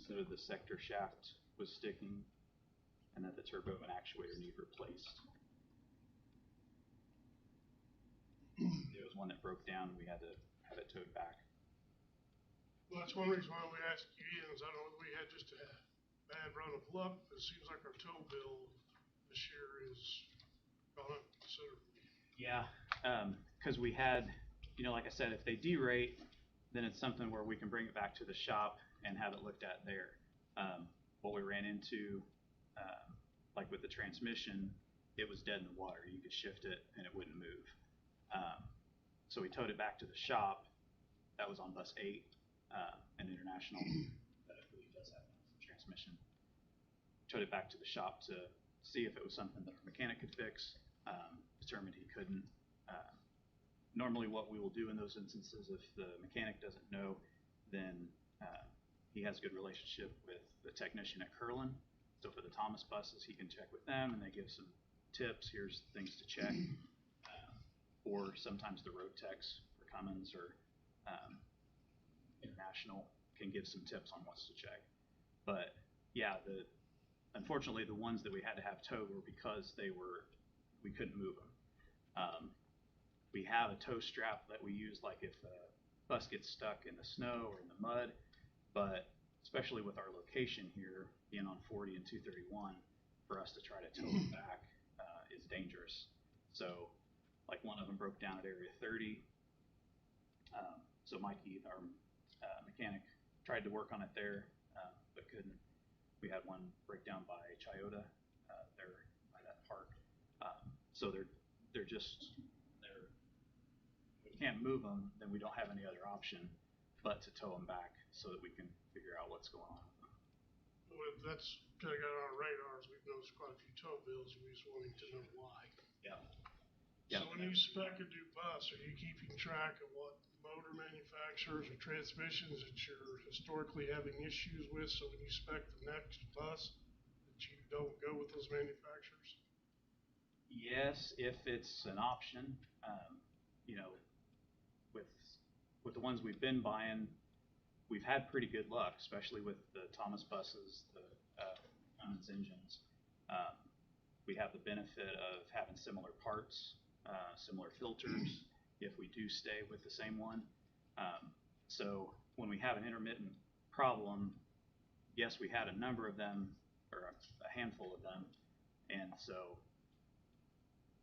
So the sector shaft was sticking and that the turbo and actuator need replaced. There was one that broke down and we had to have it towed back. Well, that's one reason why we asked you, is I don't know if we had just a bad run of luck, but it seems like our tow bill this year is gone up considerably. Yeah, because we had, like I said, if they derate, then it's something where we can bring it back to the shop and have it looked at there. What we ran into, like with the transmission, it was dead in the water. You could shift it and it wouldn't move. So we towed it back to the shop. That was on bus 8, an international that I believe does have some transmission. Towed it back to the shop to see if it was something that our mechanic could fix. Determined he couldn't. Normally what we will do in those instances, if the mechanic doesn't know, then he has a good relationship with the technician at Curlin. So for the Thomas buses, he can check with them and they give some tips. Here's things to check. Or sometimes the road techs for Cummins or International can give some tips on what's to check. But yeah, unfortunately the ones that we had to have towed were because we couldn't move them. We have a tow strap that we use like if a bus gets stuck in the snow or in the mud, but especially with our location here being on 40 and 231, for us to try to tow them back is dangerous. So like one of them broke down at area 30. So Mikey, our mechanic, tried to work on it there, but couldn't. We had one break down by Chiota, there by that park. So we can't move them, then we don't have any other option but to tow them back so that we can figure out what's going on with them. Well, that's kind of got on our radars. We've noticed quite a few tow bills. We just wanting to know why. Yeah. So when you spec a new bus, are you keeping track of what motor manufacturers or transmissions that you're historically having issues with, so when you spec the next bus, that you don't go with those manufacturers? Yes, if it's an option. With the ones we've been buying, we've had pretty good luck, especially with the Thomas buses, the Cummins engines. We have the benefit of having similar parts, similar filters, if we do stay with the same one. So when we have an intermittent problem, yes, we had a number of them, or a handful of them, and so,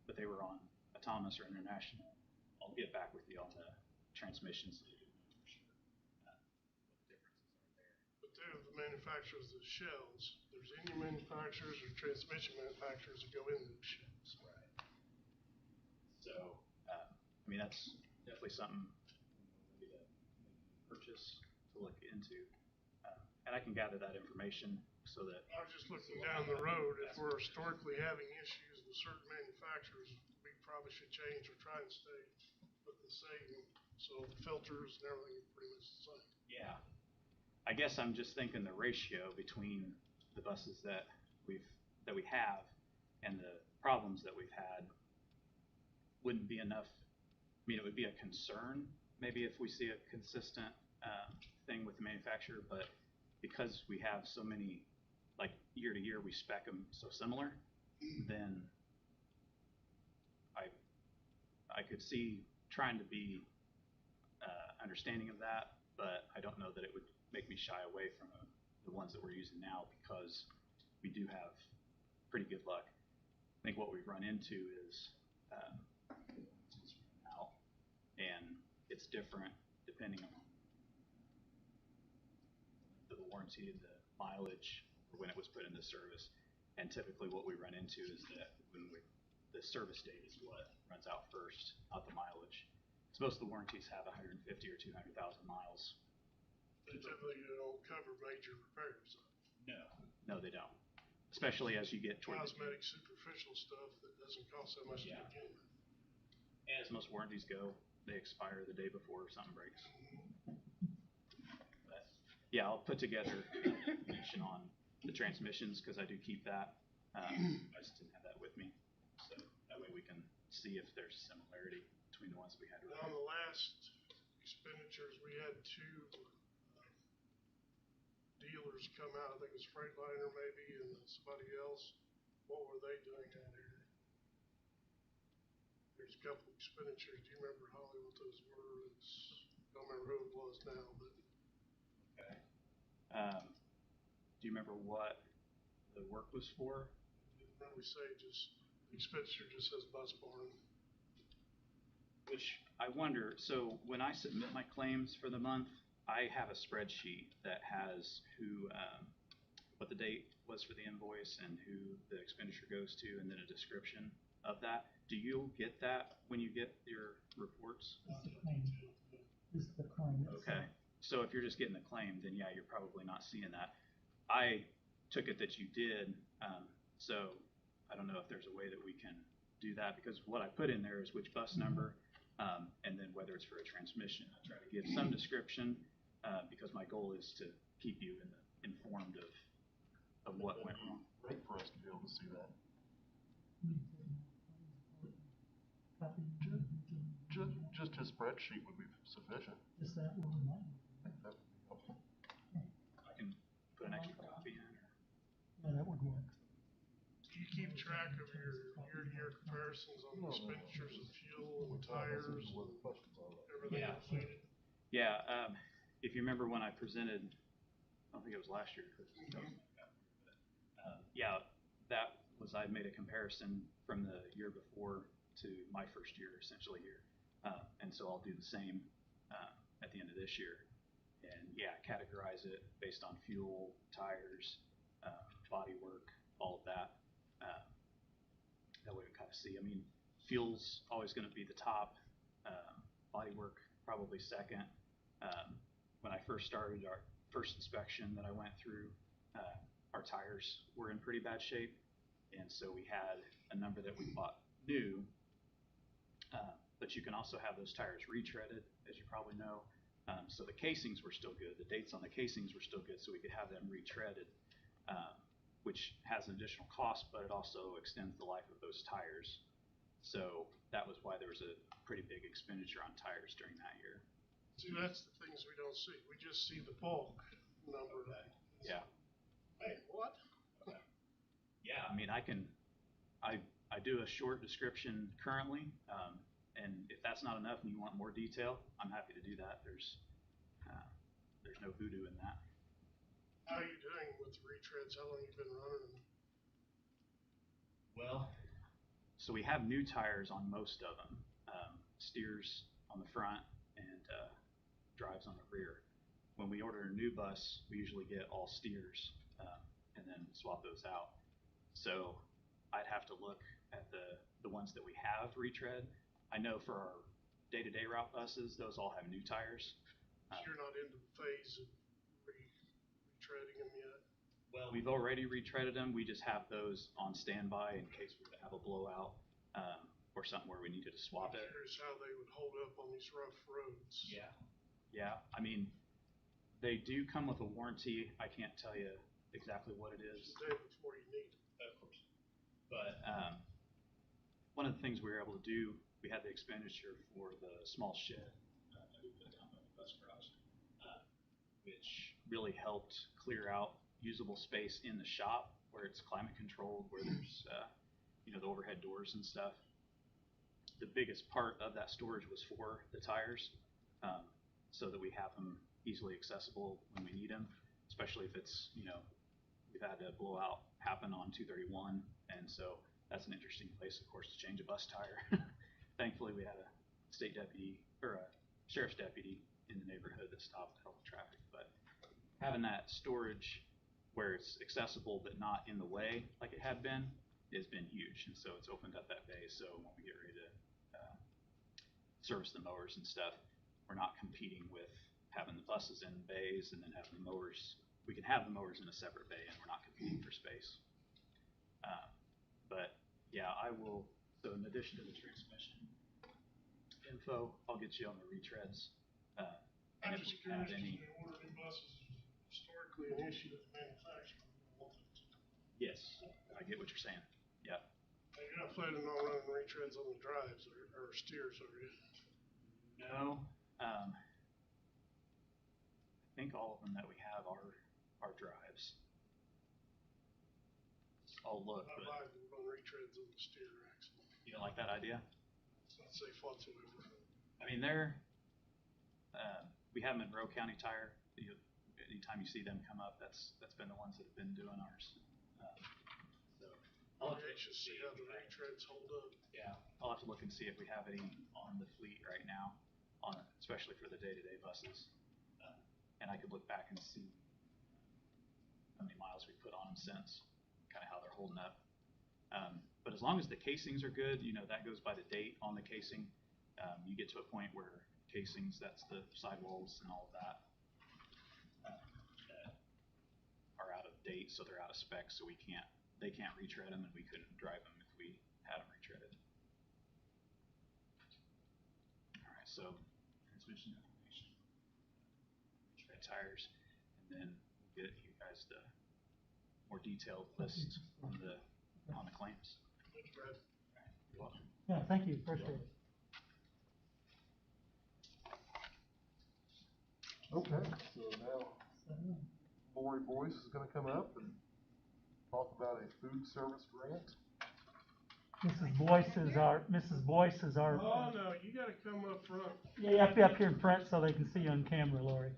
but they were on a Thomas or International. I'll get back with you on the transmissions so you know for sure what the differences are there. But they're the manufacturers of the shells. There's engine manufacturers or transmission manufacturers that go into the shells. Right. So, I mean, that's definitely something we need to purchase to look into. And I can gather that information so that. I was just looking down the road. If we're historically having issues with certain manufacturers, we probably should change or try and stay with the same. So the filters and everything are pretty much the same. Yeah. I guess I'm just thinking the ratio between the buses that we have and the problems that we've had wouldn't be enough. I mean, it would be a concern maybe if we see a consistent thing with the manufacturer, but because we have so many, like year to year we spec them so similar, then I could see trying to be understanding of that, but I don't know that it would make me shy away from the ones that we're using now, because we do have pretty good luck. I think what we've run into is out, and it's different depending on the warranty, the mileage, or when it was put into service. And typically what we run into is that the service date is what runs out first, not the mileage. So most of the warranties have 150 or 200,000 miles. They typically don't cover major repairs. No, they don't. Especially as you get toward cosmetic, superficial stuff that doesn't cost that much to begin with. And as most warranties go, they expire the day before something breaks. But yeah, I'll put together information on the transmissions because I do keep that. I just didn't have that with me, so that way we can see if there's similarity between the ones we had. On the last expenditures, we had two dealers come out. I think it was Freightliner maybe, and somebody else. What were they doing out here? There's a couple of expenditures. Do you remember, Holly, what those were? I don't remember who it was now, but. Okay. Do you remember what the work was for? Didn't really say, just the expenditure just says bus barn. Which I wonder, so when I submit my claims for the month, I have a spreadsheet that has what the date was for the invoice and who the expenditure goes to, and then a description of that. Do you get that when you get your reports? It's the claim. This is the claim itself. Okay, so if you're just getting the claim, then yeah, you're probably not seeing that. I took it that you did, so I don't know if there's a way that we can do that, because what I put in there is which bus number, and then whether it's for a transmission. I try to give some description, because my goal is to keep you informed of what went wrong. Great for us to be able to see that. Just his spreadsheet would be sufficient. Just that one line. I think that would be helpful. I can put an extra copy in. Yeah, that would work. Do you keep track of your year-to-year comparisons on the expenditures of fuel and tires, Where the questions are. everything Yeah. inflated? Yeah, if you remember when I presented, I don't think it was last year. Yeah, that was, I made a comparison from the year before to my first year, essentially here. And so I'll do the same at the end of this year. And yeah, categorize it based on fuel, tires, body work, all of that. That way we kind of see. I mean, fuel's always going to be the top. Body work probably second. When I first started our first inspection that I went through, our tires were in pretty bad shape, and so we had a number that we bought new. But you can also have those tires retreaded, as you probably know. So the casings were still good. The dates on the casings were still good, so we could have them retreaded, which has an additional cost, but it also extends the life of those tires. So that was why there was a pretty big expenditure on tires during that year. See, that's the things we don't see. We just see the bulk number. Yeah. Hey, what? Yeah, I mean, I do a short description currently, and if that's not enough and you want more detail, I'm happy to do that. There's no voodoo in that. How are you doing with the retreads? How long you been running them? Well, so we have new tires on most of them, steers on the front and drives on the rear. When we order a new bus, we usually get all steers and then swap those out. So I'd have to look at the ones that we have retread. I know for our day-to-day route buses, those all have new tires. You're not into the phase of retreading them yet? Well, we've already retreaded them. We just have those on standby in case we have a blowout or something where we needed to swap it. I'm curious how they would hold up on these rough roads. Yeah. I mean, they do come with a warranty. I can't tell you exactly what it is. The day before you need it. Of course. But one of the things we were able to do, we had the expenditure for the small shed that we put down by the bus garage, which really helped clear out usable space in the shop where it's climate controlled, where there's the overhead doors and stuff. The biggest part of that storage was for the tires, so that we have them easily accessible when we need them, especially if it's, we've had a blowout happen on 231, and so that's an interesting place, of course, to change a bus tire. Thankfully, we had a state deputy or a sheriff's deputy in the neighborhood that stopped to help the traffic. But having that storage where it's accessible but not in the way like it had been has been huge, and so it's opened up that bay. So when we get ready to service the mowers and stuff, we're not competing with having the buses in bays and then having the mowers. We can have the mowers in a separate bay, and we're not competing for space. But yeah, I will. So in addition to the transmission info, I'll get you on the retreads. And I'm if just we have curious, any, because order new buses is historically an issue with the manufacturer. yes, I get what you're saying. Yeah. You're not planning on running retreads on the drives or steers, are you? No. I think all of them that we have are drives. I'll look, I but buy them on retreads on the steer axle. you don't like that idea? It's not safe whatsoever. I mean, we have Monroe County Tire. Anytime you see them come up, that's been the ones that have been doing ours. So I'll have to Anxious to see how the retreads hold up. Yeah, I'll have to look and see if we have any on the fleet right now, especially for the day-to-day buses. And I could look back and see how many miles we put on them since, kind of how they're holding up. But But as long as the casings are good, you know, that goes by the date on the casing. You get to a point where casings, that's the sidewalls and all of that, are out of date, so they're out of spec, so they can't retread them, and we couldn't drive them if we had them retreaded. All right, so transmission information, retread tires, and then we'll get you guys the more detailed list on the claims. Thank you, Brad. You're welcome. Yeah, thank you, appreciate it. Okay, so now Lori Boyce is gonna come up and talk about a food service grant. Mrs. Boyce is our, Oh, no, you gotta come up front. yeah, you have to be up here in front so they can see you on camera, Lori.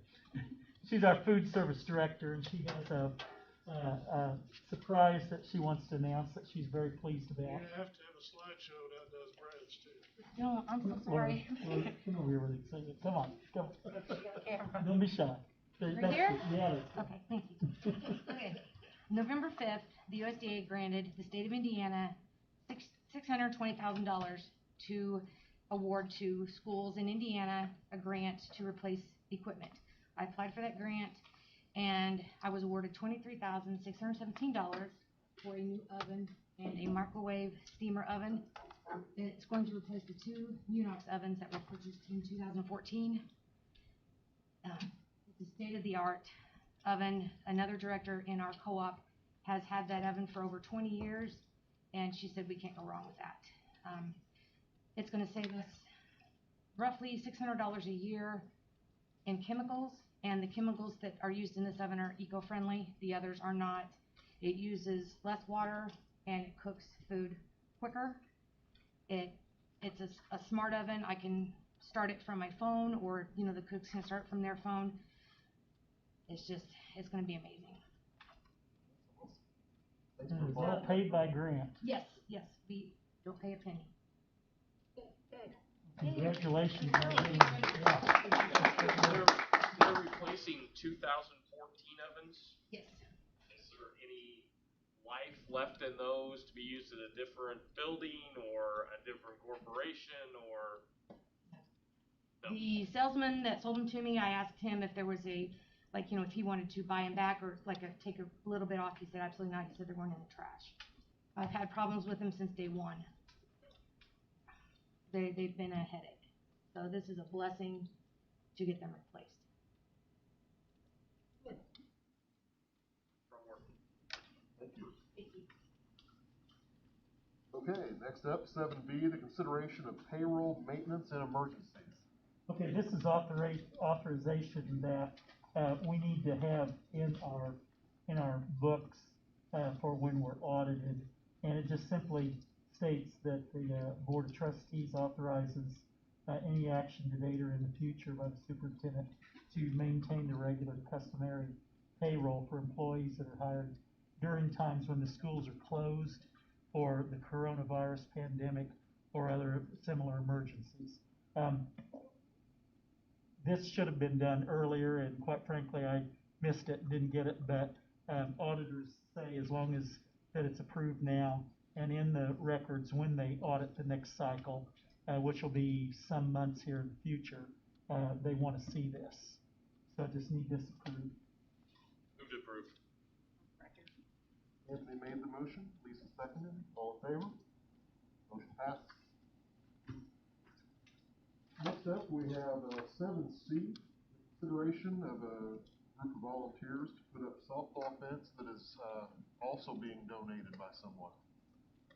She's our food service director, and she has a surprise that she wants to announce that she's very pleased You about. have to have a slideshow that does Brad's too. No, I'm so sorry. Lori, come over here really excited. Come on, come on. Camera. Don't be shy. Right That's here? good. Yeah, that's good. Okay, thank you. Okay, November 5th, the USDA granted the state of Indiana $620,000 to award to schools in Indiana a grant to replace equipment. I applied for that grant, and I was awarded $23,617 for a new oven and a microwave steamer oven. It's going to replace the two Unox ovens that were purchased in 2014. It's a state-of-the-art oven. Another director in our co-op has had that oven for over 20 years, and she said we can't go wrong with that. It's going to save us roughly $600 a year in chemicals, and the chemicals that are used in this oven are eco-friendly. The others are not. It uses less water, and it cooks food quicker. It's a smart oven. I can start it from my phone, or the cooks can start from their phone. It's going to be amazing. Thanks And for it's all following. paid by grant. Yes, we don't pay a penny. Congratulations. Yeah. They're replacing 2014 ovens. Yes. Is there any life left in those to be used in a different building or a different corporation or? No. The salesman that sold them to me, I asked him if there was if he wanted to buy them back or take a little bit off. He said absolutely not. He said they're going in the trash. I've had problems with them since day one. They've been a headache. So this is a blessing to get them replaced. From work. Thank you. Okay, next up, 7B, the consideration of payroll, maintenance, and emergencies. Okay, this is authorization that we need to have in our books for when we're audited, and it just simply states that the Board of Trustees authorizes any action to date or in the future by the superintendent to maintain the regular customary payroll for employees that are hired during times when the schools are closed or the coronavirus pandemic or other similar emergencies. This should have been done earlier, and quite frankly, I missed it and didn't get it, but auditors say as long as that it's approved now and in the records when they audit the next cycle, which will be some months here in the future, they want to see this. So I just need this approved. Move to approve. Anthony made the motion, Lisa seconded, all in favor? Motion passes. Next up, we have 7C, consideration of a group of volunteers to put up softball fence that is also being donated by someone.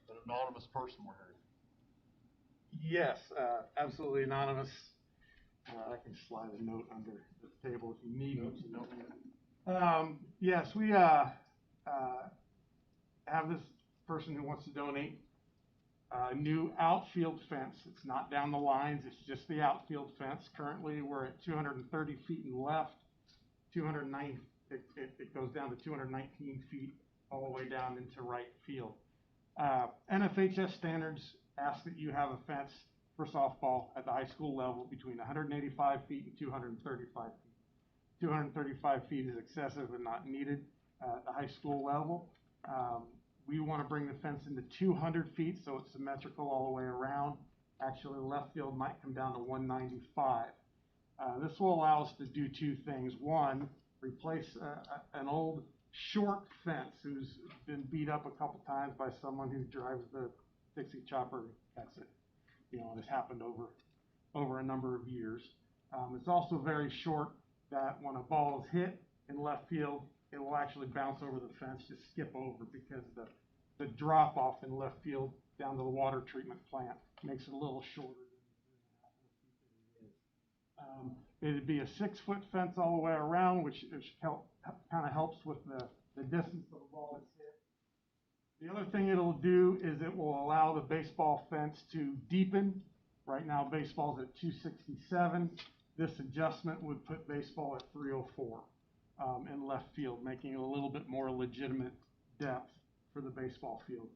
An anonymous person we're hearing. Yes, absolutely anonymous. I can slide a note under the table if you need me. Don't need it. Yes, we have this person who wants to donate a new outfield fence. It's not down the lines, it's just the outfield fence. Currently, we're at 230 feet in left, 209, it goes down to 219 feet all the way down into right field. NFHS standards ask that you have a fence for softball at the high school level between 185 feet and 235 feet. 235 feet is excessive and not needed at the high school level. We want to bring the fence into 200 feet, so it's symmetrical all the way around. Actually, left field might come down to 195. This will allow us to do two things. One, replace an old short fence who's been beat up a couple times by someone who drives the Dixie chopper. That's it. You know, it has happened over a number of years. It's also very short that when a ball is hit in left field, it will actually bounce over the fence, just skip over, because the drop off in left field down to the water treatment plant makes it a little shorter than it is. It'd be a 6-foot fence all the way around, which kind of helps with the distance of the ball that's hit. The other thing it'll do is it will allow the baseball fence to deepen. Right now, baseball's at 267. This adjustment would put baseball at 304 in left field, making it a little bit more legitimate depth for the baseball field.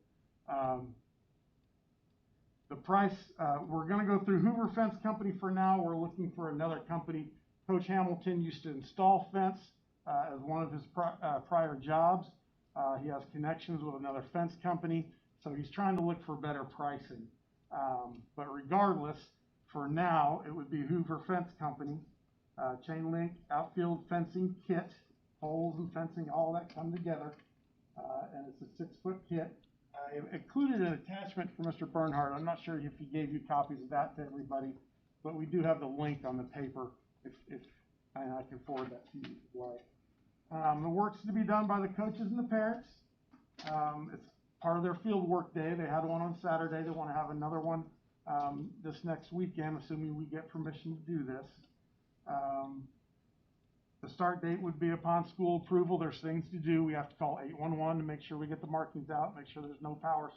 The price, we're going to go through Hoover Fence Company for now. We're looking for another company. Coach Hamilton used to install fence as one of his prior jobs. He has connections with another fence company, so he's trying to look for better pricing. But regardless, for now, it would be Hoover Fence Company. Chain link, outfield fencing kit, poles and fencing, all that come together. And it's a 6-foot kit. I included an attachment for Mr. Bernhardt. I'm not sure if he gave you copies of that to everybody, but we do have the link on the paper if I can forward that to you if you'd like. The work's to be done by the coaches and the parents. It's part of their field work day. They had one on Saturday. They want to have another one this next weekend, assuming we get permission to do this. The start date would be upon school approval. There's things to do. We have to call 811 to make sure we get the markings out, make sure there's no powers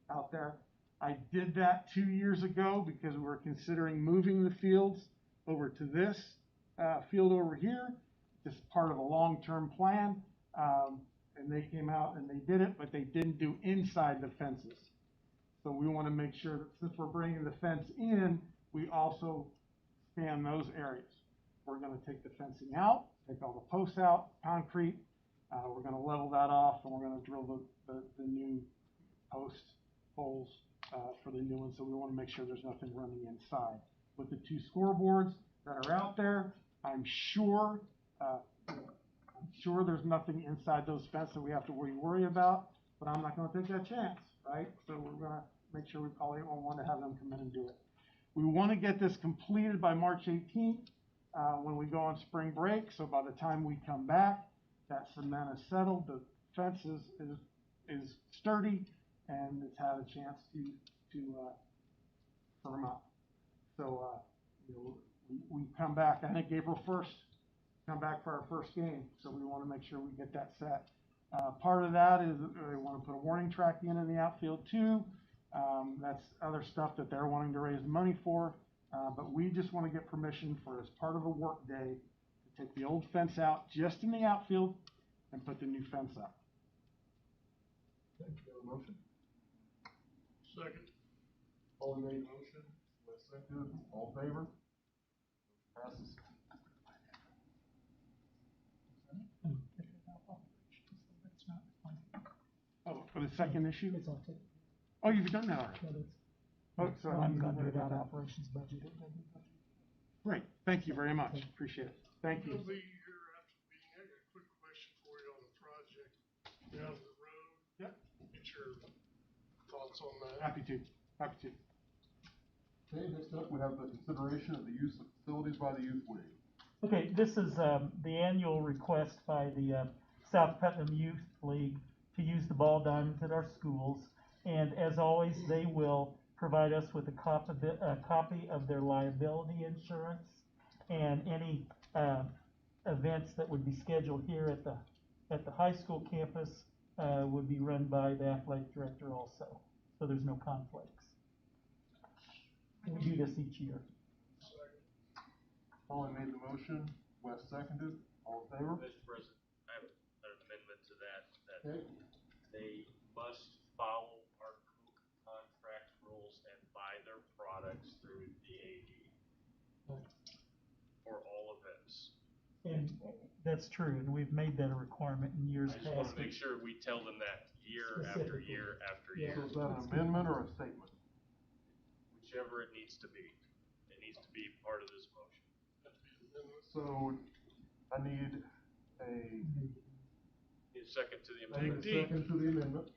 out there. I did that 2 years ago because we were considering moving the fields over to this field over here, just part of a long-term plan. And they came out and they did it, but they didn't do inside the fences. So we want to make sure that since we're bringing the fence in, we also span those areas. We're going to take the fencing out, take all the posts out, concrete. We're going to level that off, and we're going to drill the new post holes for the new one. So we want to make sure there's nothing running inside. With the 2 scoreboards that are out there, I'm sure there's nothing inside those fences that we have to worry about, but I'm not going to take that chance, right? So we're going to make sure we call 811 to have them come in and do it. We want to get this completed by March 18th. When we go on spring break, so by the time we come back, that cement is settled, the fence is sturdy, and it's had a chance to firm up. So we come back, I think April 1st, come back for our first game, so we want to make sure we get that set. Part of that is they want to put a warning track in the outfield too. That's other stuff that they're wanting to raise money for. But we just want to get permission for, as part of a work day, to take the old fence out just in the outfield and put the new fence up. Okay, you have a motion? Second. Paulie made the motion, Wes seconded. All in favor? Motion passes. Oh, for the second issue? It's all taken. Oh, you've done that already? But it's, Oh, so I'm gonna do it out of operations budget. great. Thank you very much. Appreciate it. Thank you. You'll be here after the meeting. I got a quick question for you on the project down the road. Yep. Get your thoughts on that. Happy to. Happy to. Okay, next up we have the consideration of the use of facilities by the Youth League. Okay, this is the annual request by the South Putnam Youth League to use the ball diamonds at our schools. And as always, they will provide us with a copy of their liability insurance, and any events that would be scheduled here at the high school campus would be run by the athletic director also. So there's no conflicts. We do this each year. Paulie made the motion, Wes seconded. All in favor? Mr. President, I have an amendment to that Okay. they must follow our Coke contract rules and buy their products through the AD for all events. And that's true, and we've made that a requirement in years I just want past. to make sure we tell them that year after Specifically. year after Yeah. So year, is that an amendment or a statement? whichever it needs to be. It needs to be part of this motion. So I need a, Need a second to the I need a amendment. second to the amendment.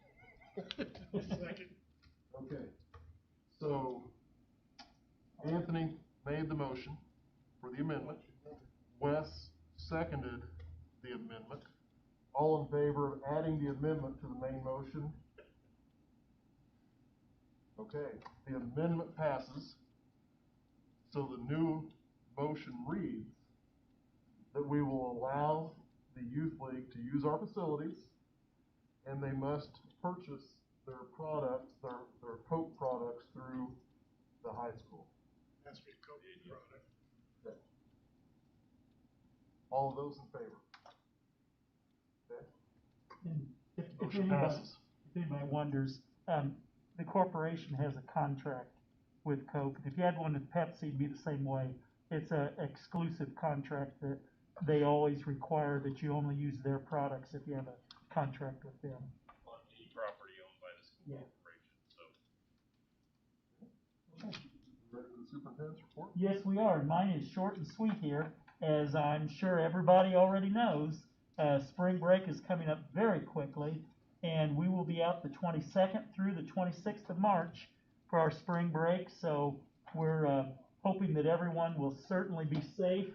Second. Okay. So Anthony made the motion for the amendment. Wes seconded the amendment. All in favor of adding the amendment to the main motion? Okay, the amendment passes. So the new motion reads that we will allow the youth league to use our facilities, and they must purchase their products, their Coke products through the high school. Has to be a Coke product. Okay. All of those in favor? Okay. And if Motion anybody, passes. if anybody wonders, the corporation has a contract with Coke. If you had one with Pepsi, it'd be the same way. It's an exclusive contract that they always require that you only use their products if you have a contract with them. On any property owned by the school Yeah. corporation, so. Ready for the superintendent's report? Yes, we are. Mine is short and sweet here, as I'm sure everybody already knows. Spring break is coming up very quickly, and we will be out the 22nd through the 26th of March for our spring break. So we're hoping that everyone will certainly be safe,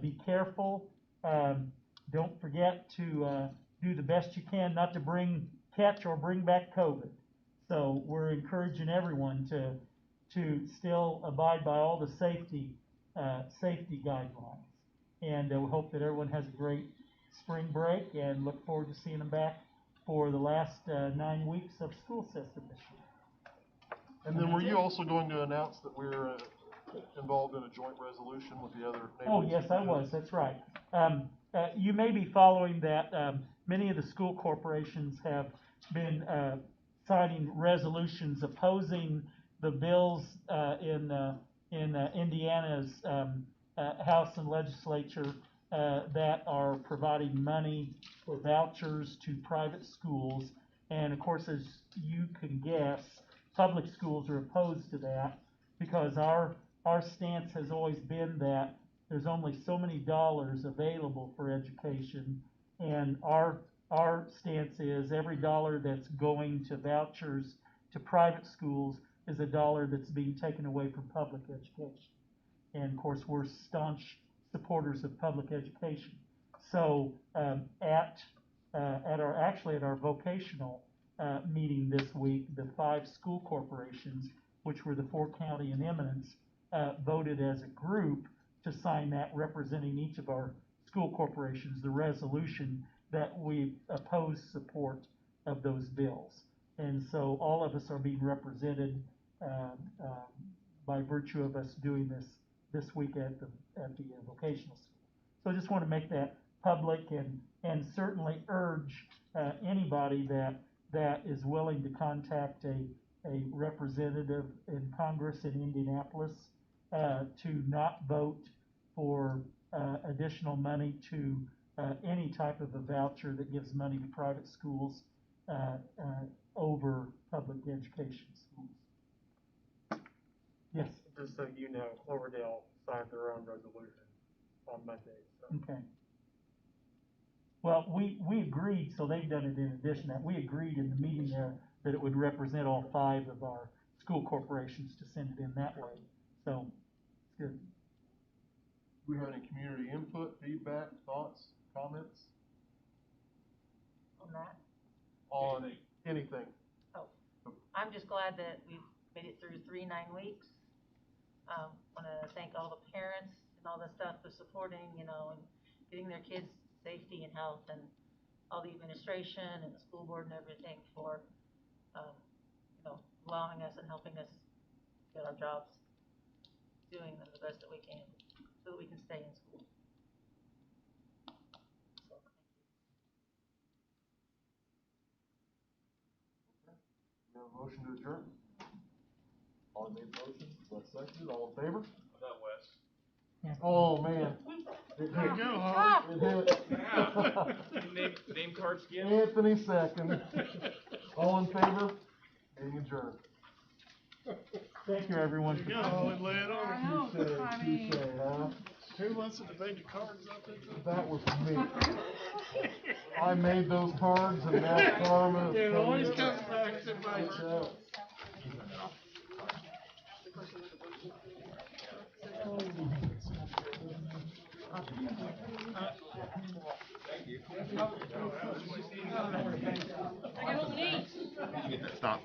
be careful. Don't forget to do the best you can not to catch or bring back COVID. So we're encouraging everyone to still abide by all the safety guidelines. And we hope that everyone has a great spring break and look forward to seeing them back for the last 9 weeks of school system this year. And then were you also going to announce that we're involved in a joint resolution with the other neighborhood? Oh, yes, I was, that's right. You may be following that many of the school corporations have been signing resolutions opposing the bills in Indiana's House and Legislature that are providing money for vouchers to private schools. And of course, as you can guess, public schools are opposed to that because our stance has always been that there's only so many dollars available for education, and our stance is every dollar that's going to vouchers to private schools is a dollar that's being taken away from public education. And of course, we're staunch supporters of public education. So at our vocational meeting this week, the 5 school corporations, which were the 4 county and Eminence, voted as a group to sign that, representing each of our school corporations, the resolution that we oppose support of those bills. And so all of us are being represented by virtue of us doing this week at the vocational school. So I just want to make that public and certainly urge anybody that is willing to contact a representative in Congress in Indianapolis to not vote for additional money to any type of a voucher that gives money to private schools over public education schools. Yes. Just so you know, Cloverdale signed their own resolution on Monday. So. Okay. Well, we agreed, so they've done it in addition to that. We agreed in the meeting there that it would represent all 5 of our school corporations to send it in that way. So, it's good. Do we have any community input, feedback, thoughts, comments? On that? On anything? Oh, I'm just glad that we've made it through 3 9 weeks. Want to thank all the parents and all the stuff for supporting, and getting their kids safety and health, and all the administration and the school board and everything for, allowing us and helping us get our jobs, doing them the best that we can, so that we can stay in school. So, thank you. We have a motion to adjourn. All made the motion, Wes seconded, all in favor? How about Wes? Oh, man. It There you hit. go, Ah. Holly. It hit. Name cards again? Anthony second. All in favor? Meeting adjourned. Thank you, everyone. There you go, Holly, lay it on me. Oh, Touche, funny. touche, huh? Who wants to debate the cards up there? That was me. I made those cards and now Karma is It always paying. comes back to bite you. So, I gotta leave. Stop.